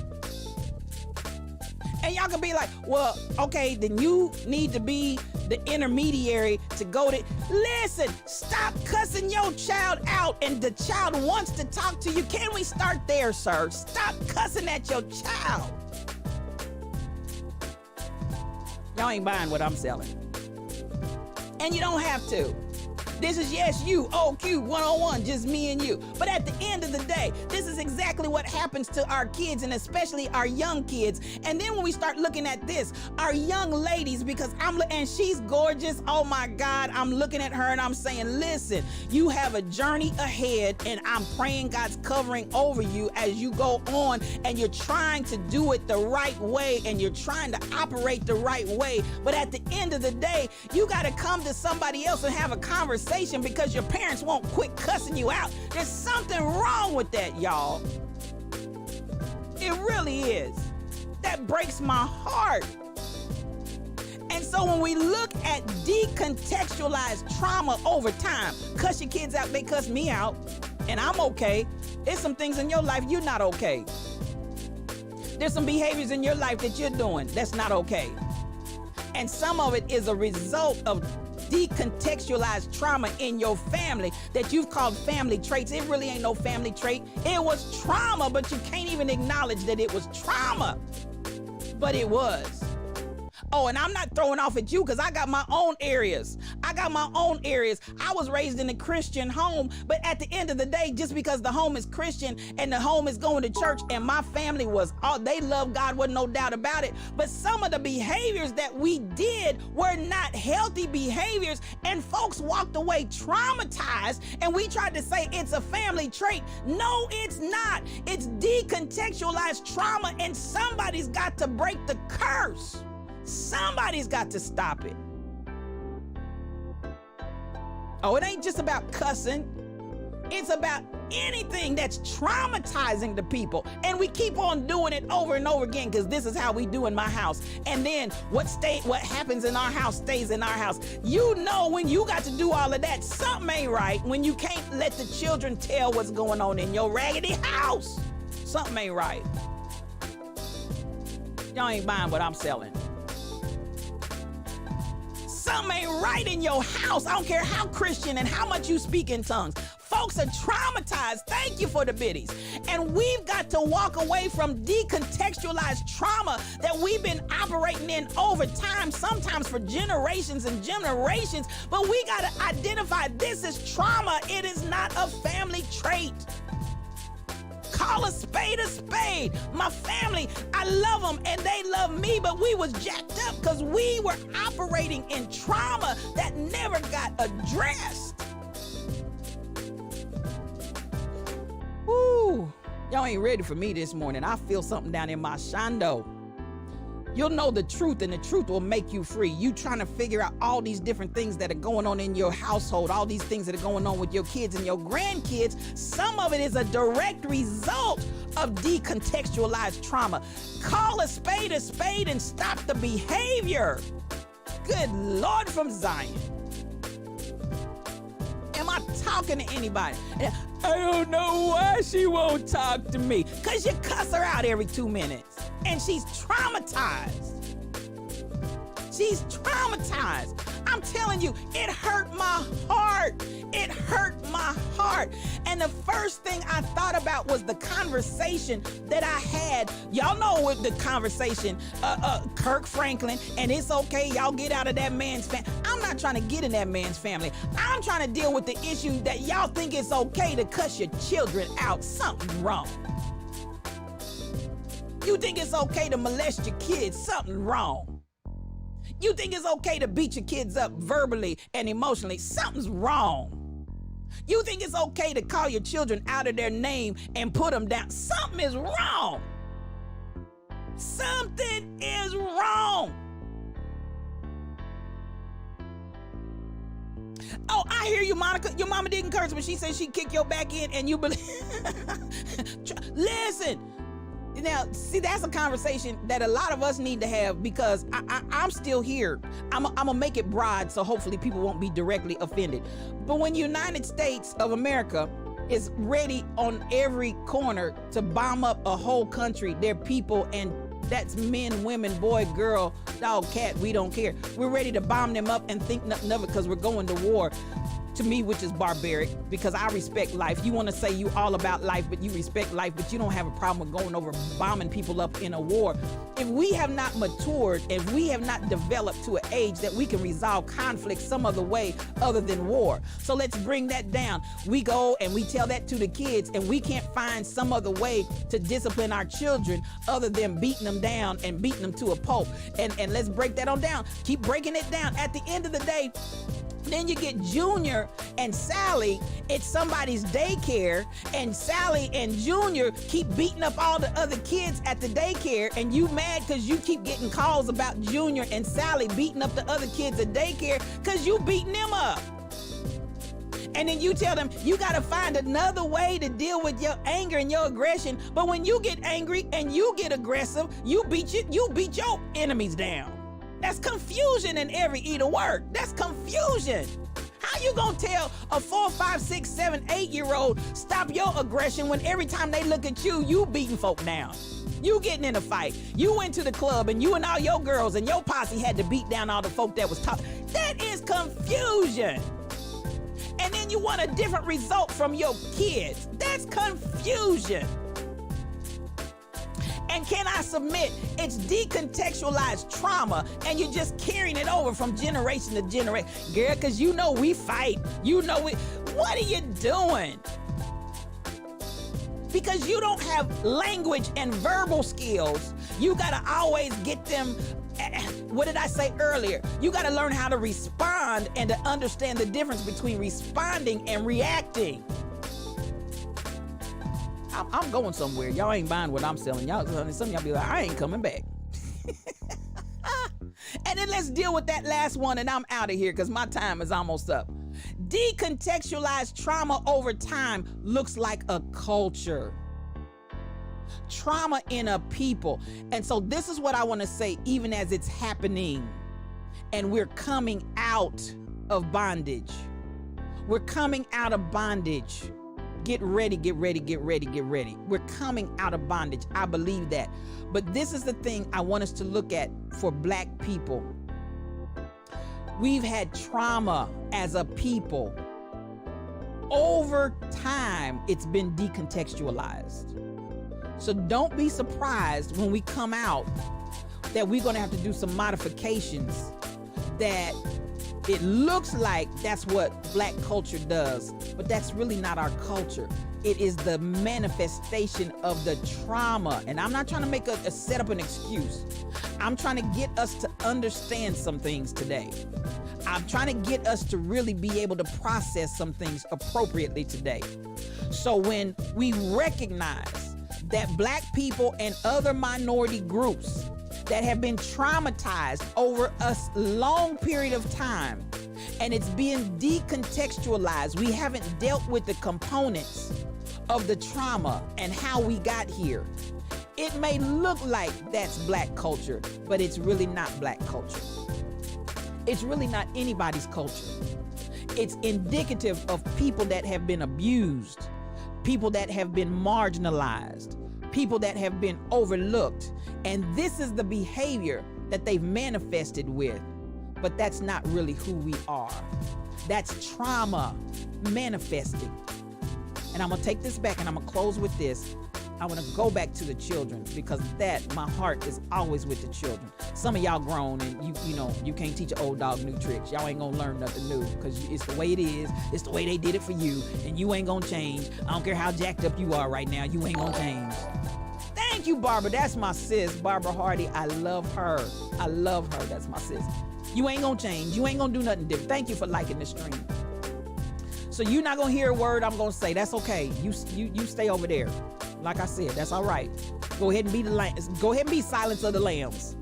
And y'all can be like, well, okay, then you need to be the intermediary to go to. Listen, stop cussing your child out, and the child wants to talk to you. Can we start there, sir? Stop cussing at your child. Y'all ain't buying what I'm selling. And you don't have to. This is Yes You, OQ 101, just me and you. But at the end of the day, this is exactly what happens to our kids, and especially our young kids. And then when we start looking at this, our young ladies, because and she's gorgeous, oh my God, I'm looking at her and I'm saying, listen, you have a journey ahead, and I'm praying God's covering over you as you go on, and you're trying to do it the right way, and you're trying to operate the right way. But at the end of the day, you got to come to somebody else and have a conversation, because your parents won't quit cussing you out. There's something wrong with that, y'all. It really is. That breaks my heart. And so when we look at decontextualized trauma over time, cuss your kids out, they cuss me out, and I'm okay. There's some things in your life you're not okay. There's some behaviors in your life that you're doing that's not okay. And some of it is a result of decontextualized trauma in your family that you've called family traits. It really ain't no family trait. It was trauma, but you can't even acknowledge that it was trauma. But it was. Oh, and I'm not throwing off at you, because I got my own areas. I was raised in a Christian home, but at the end of the day, just because the home is Christian and the home is going to church, and my family was, they love God, wasn't no doubt about it. But some of the behaviors that we did were not healthy behaviors, and folks walked away traumatized, and we tried to say it's a family trait. No, it's not. It's decontextualized trauma, and somebody's got to break the curse. Somebody's got to stop it. Oh, it ain't just about cussing. It's about anything that's traumatizing to people. And we keep on doing it over and over again, because this is how we do in my house. And then what happens in our house stays in our house. You know, when you got to do all of that, something ain't right. When you can't let the children tell what's going on in your raggedy house, something ain't right. Y'all ain't buying what I'm selling. Something ain't right in your house. I don't care how Christian and how much you speak in tongues. Folks are traumatized. Thank you for the biddies. And we've got to walk away from decontextualized trauma that we've been operating in over time, sometimes for generations and generations. But we got to identify this is trauma. It is not a family trait. Call a spade a spade. My family, I love them and they love me, but we was jacked up because we were operating in trauma that never got addressed. Woo, y'all ain't ready for me this morning. I feel something down in my shando. You'll know the truth, and the truth will make you free. You trying to figure out all these different things that are going on in your household, all these things that are going on with your kids and your grandkids. Some of it is a direct result of decontextualized trauma. Call a spade and stop the behavior. Good Lord from Zion. Am I talking to anybody? I don't know why she won't talk to me. Because you cuss her out every 2 minutes. And she's traumatized. She's traumatized. I'm telling you, it hurt my heart. It hurt my heart. And the first thing I thought about was the conversation that I had. Y'all know what the conversation, Kirk Franklin, and it's okay, y'all get out of that man's family. I'm not trying to get in that man's family. I'm trying to deal with the issue that y'all think it's okay to cuss your children out. Something's wrong. You think it's okay to molest your kids? Something wrong. You think it's okay to beat your kids up verbally and emotionally? Something's wrong. You think it's okay to call your children out of their name and put them down? Something is wrong. Something is wrong. Oh, I hear you, Monica. Your mama didn't curse when she said she'd kick your back in and you believe. Listen. Now, see, that's a conversation that a lot of us need to have, because I'm still here. I'm gonna make it broad so hopefully people won't be directly offended. But when United States of America is ready on every corner to bomb up a whole country, their people, and that's men, women, boy, girl, dog, cat, we don't care. We're ready to bomb them up and think nothing of it because we're going to war. To me, which is barbaric, because I respect life. You want to say you all about life, but you respect life, but you don't have a problem with going over bombing people up in a war. If we have not matured, if we have not developed to an age that we can resolve conflict some other way other than war. So let's bring that down. We go and we tell that to the kids, and we can't find some other way to discipline our children other than beating them down and beating them to a pulp. And let's break that on down. Keep breaking it down. At the end of the day, then you get Junior and Sally at somebody's daycare, and Sally and Junior keep beating up all the other kids at the daycare, and you mad because you keep getting calls about Junior and Sally beating up the other kids at daycare because you beating them up. And then you tell them you got to find another way to deal with your anger and your aggression. But when you get angry and you get aggressive, you beat your enemies down. That's confusion in every E to work. That's confusion. How you gonna tell a 4, 5, 6, 7, 8-year-old stop your aggression when every time they look at you, you beating folk down? You getting in a fight. You went to the club and you and all your girls and your posse had to beat down all the folk that was talking. That is confusion. And then you want a different result from your kids. That's confusion. And can I submit, it's decontextualized trauma, and you're just carrying it over from generation to generation. Girl, because you know we fight. You know we. What are you doing? Because you don't have language and verbal skills. You got to always get them. What did I say earlier? You got to learn how to respond and to understand the difference between responding and reacting. I'm going somewhere. Y'all ain't buying what I'm selling. Y'all, some of y'all be like, I ain't coming back. And then let's deal with that last one, and I'm out of here because my time is almost up. Decontextualized trauma over time looks like a culture. Trauma in a people. And so this is what I want to say, even as it's happening and we're coming out of bondage. We're coming out of bondage. Get ready, get ready, get ready, get ready. We're coming out of bondage. I believe that. But this is the thing I want us to look at for Black people. We've had trauma as a people. Over time, it's been decontextualized. So don't be surprised when we come out that we're going to have to do some modifications, that it looks like that's what Black culture does, but that's really not our culture. It is the manifestation of the trauma. And I'm not trying to make a set up an excuse. I'm trying to get us to understand some things today. I'm trying to get us to really be able to process some things appropriately today. So when we recognize that Black people and other minority groups that have been traumatized over a long period of time, and it's being decontextualized. We haven't dealt with the components of the trauma and how we got here. It may look like that's Black culture, but it's really not Black culture. It's really not anybody's culture. It's indicative of people that have been abused, people that have been marginalized, people that have been overlooked. And this is the behavior that they've manifested with. but that's not really who we are. That's trauma manifesting. And I'm gonna take this back and I'm gonna close with this. I want to go back to the children because my heart is always with the children. Some of y'all grown and you can't teach an old dog new tricks. Y'all ain't gonna learn nothing new because it's the way it is. It's the way they did it for you, and you ain't gonna change. I don't care how jacked up you are right now. You ain't gonna change. Thank you, Barbara. That's my sis, Barbara Hardy. I love her. I love her. That's my sis. You ain't gonna change. You ain't gonna do nothing different. Thank you for liking the stream. So you're not gonna hear a word I'm gonna say. That's okay. You stay over there. Like I said, that's all right. Go ahead and be Go ahead and be silence of the lambs.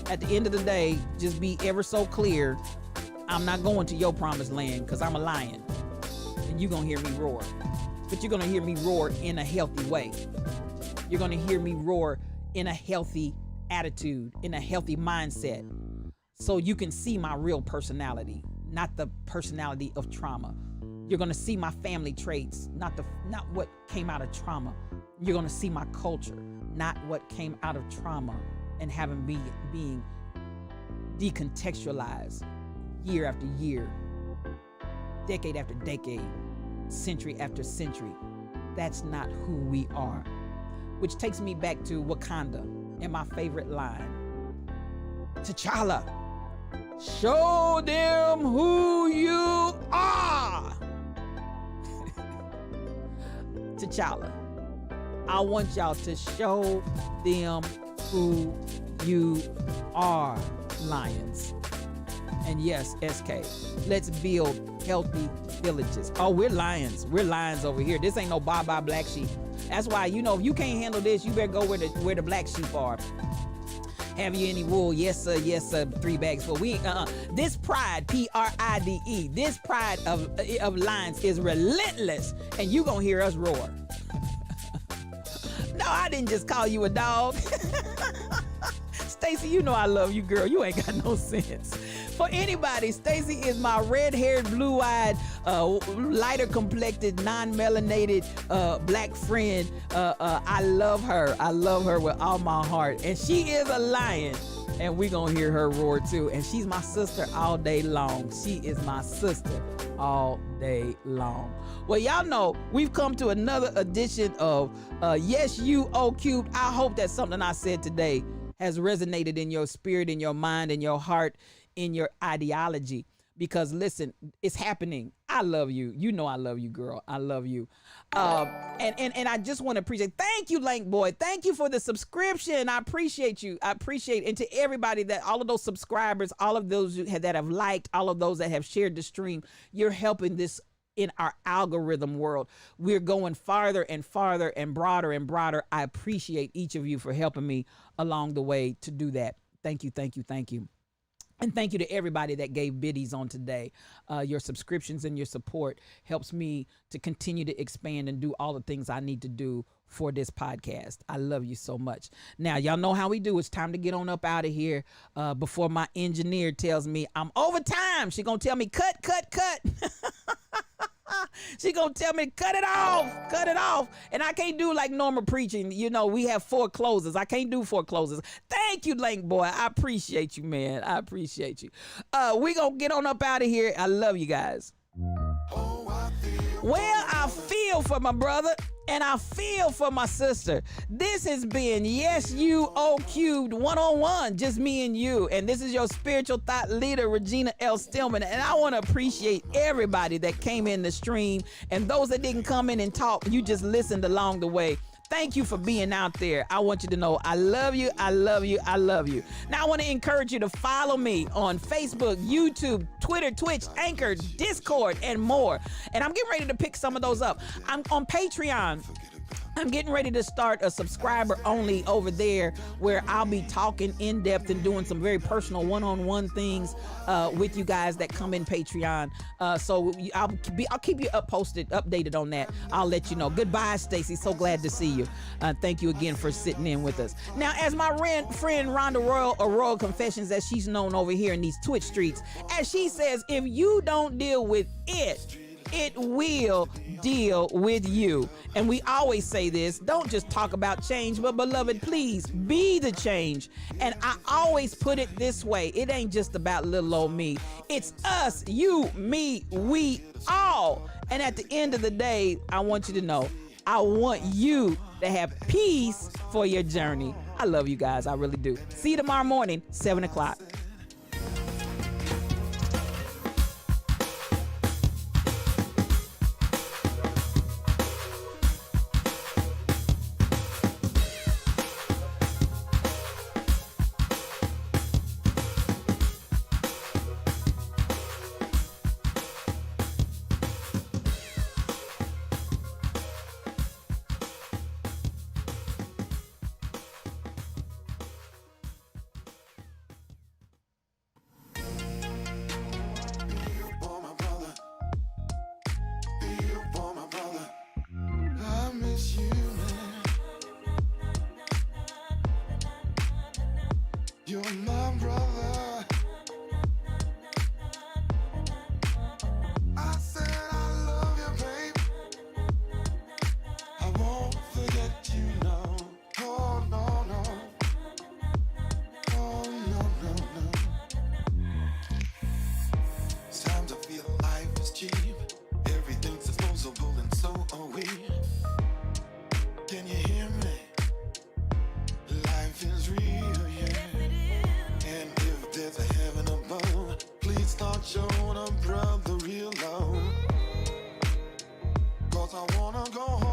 At the end of the day, just be ever so clear. I'm not going to your promised land because I'm a lion, and you're gonna hear me roar. But you're gonna hear me roar in a healthy way. You're gonna hear me roar in a healthy attitude, in a healthy mindset, so you can see my real personality, not the personality of trauma. You're gonna see my family traits, not what came out of trauma. You're gonna see my culture, not what came out of trauma and being decontextualized year after year, decade after decade, century after century. That's not who we are. Which takes me back to Wakanda and my favorite line. T'Challa, show them who you are. T'Challa, I want y'all to show them who you are, lions. And yes, SK, let's build healthy villages. Oh, we're lions. We're lions over here. This ain't no bye-bye black sheep. That's why, if you can't handle this, you better go where the black sheep are. Have you any wool? Yes, sir. 3 bags full. This pride, Pride, this pride of lions is relentless, and you gonna hear us roar. No, I didn't just call you a dog. Stacy, you know I love you, girl. You ain't got no sense. For anybody, Stacy is my red-haired, blue-eyed, lighter complected, non-melanated black friend. I love her. I love her with all my heart. And she is a lion. And we gonna hear her roar too. And she's my sister all day long. She is my sister all day long. Well, y'all know we've come to another edition of Yes You O Cubed. I hope that something I said today has resonated in your spirit, in your mind, in your heart, in your ideology. Because listen, it's happening. I love you. You know I love you, girl. I love you. And I just want to appreciate. Thank you, Lank Boy. Thank you for the subscription. I appreciate you. I appreciate. And to everybody all of those subscribers, all of those that have liked, all of those that have shared the stream, you're helping this in our algorithm world. We're going farther and farther and broader and broader. I appreciate each of you for helping me along the way to do that. Thank you, thank you, thank you. And thank you to everybody that gave biddies on today. Your subscriptions and your support helps me to continue to expand and do all the things I need to do for this podcast. I love you so much. Now, y'all know how we do. It's time to get on up out of here before my engineer tells me I'm over time. She gonna tell me cut. She gonna tell me cut it off. And I can't do like normal preaching. We have 4 closes. I can't do 4 closes. Thank you, Lank Boy. I appreciate you, man. I appreciate you. We gonna get on up out of here. I love you guys. Well, I feel for my brother and I feel for my sister. This has been Yes You O Cubed 101, just me and you. And this is your spiritual thought leader, Regina L. Stillman. And I want to appreciate everybody that came in the stream and those that didn't come in and talk. You just listened along the way. Thank you for being out there. I want you to know I love you, I love you, I love you. Now I want to encourage you to follow me on Facebook, YouTube, Twitter, Twitch, Anchor, Discord, and more. And I'm getting ready to pick some of those up. I'm on Patreon. I'm getting ready to start a subscriber only over there where I'll be talking in depth and doing some very personal one-on-one things with you guys that come in Patreon. So I'll keep you updated on that. I'll let you know. Goodbye, Stacy. So glad to see you. Thank you again for sitting in with us. Now, as my friend Rhonda Royal, or Royal Confessions, as she's known over here in these Twitch streets, as she says, if you don't deal with it, it will deal with you. And we always say this, don't just talk about change, but beloved, please be the change. And I always put it this way, it ain't just about little old me. It's us, you, me, we all. And at the end of the day, I want you to know, I want you to have peace for your journey. I love you guys, I really do. See you tomorrow morning, 7 o'clock. You're my brother. I said I love you, babe. I won't forget you, no. Oh, no, no. Oh, no, no, no. It's time to feel life is cheap. Everything's disposable and so are we. Can you hear me? Life is real, yeah. And if there's a heaven above, please start showing a brother real love. 'Cause I wanna go home.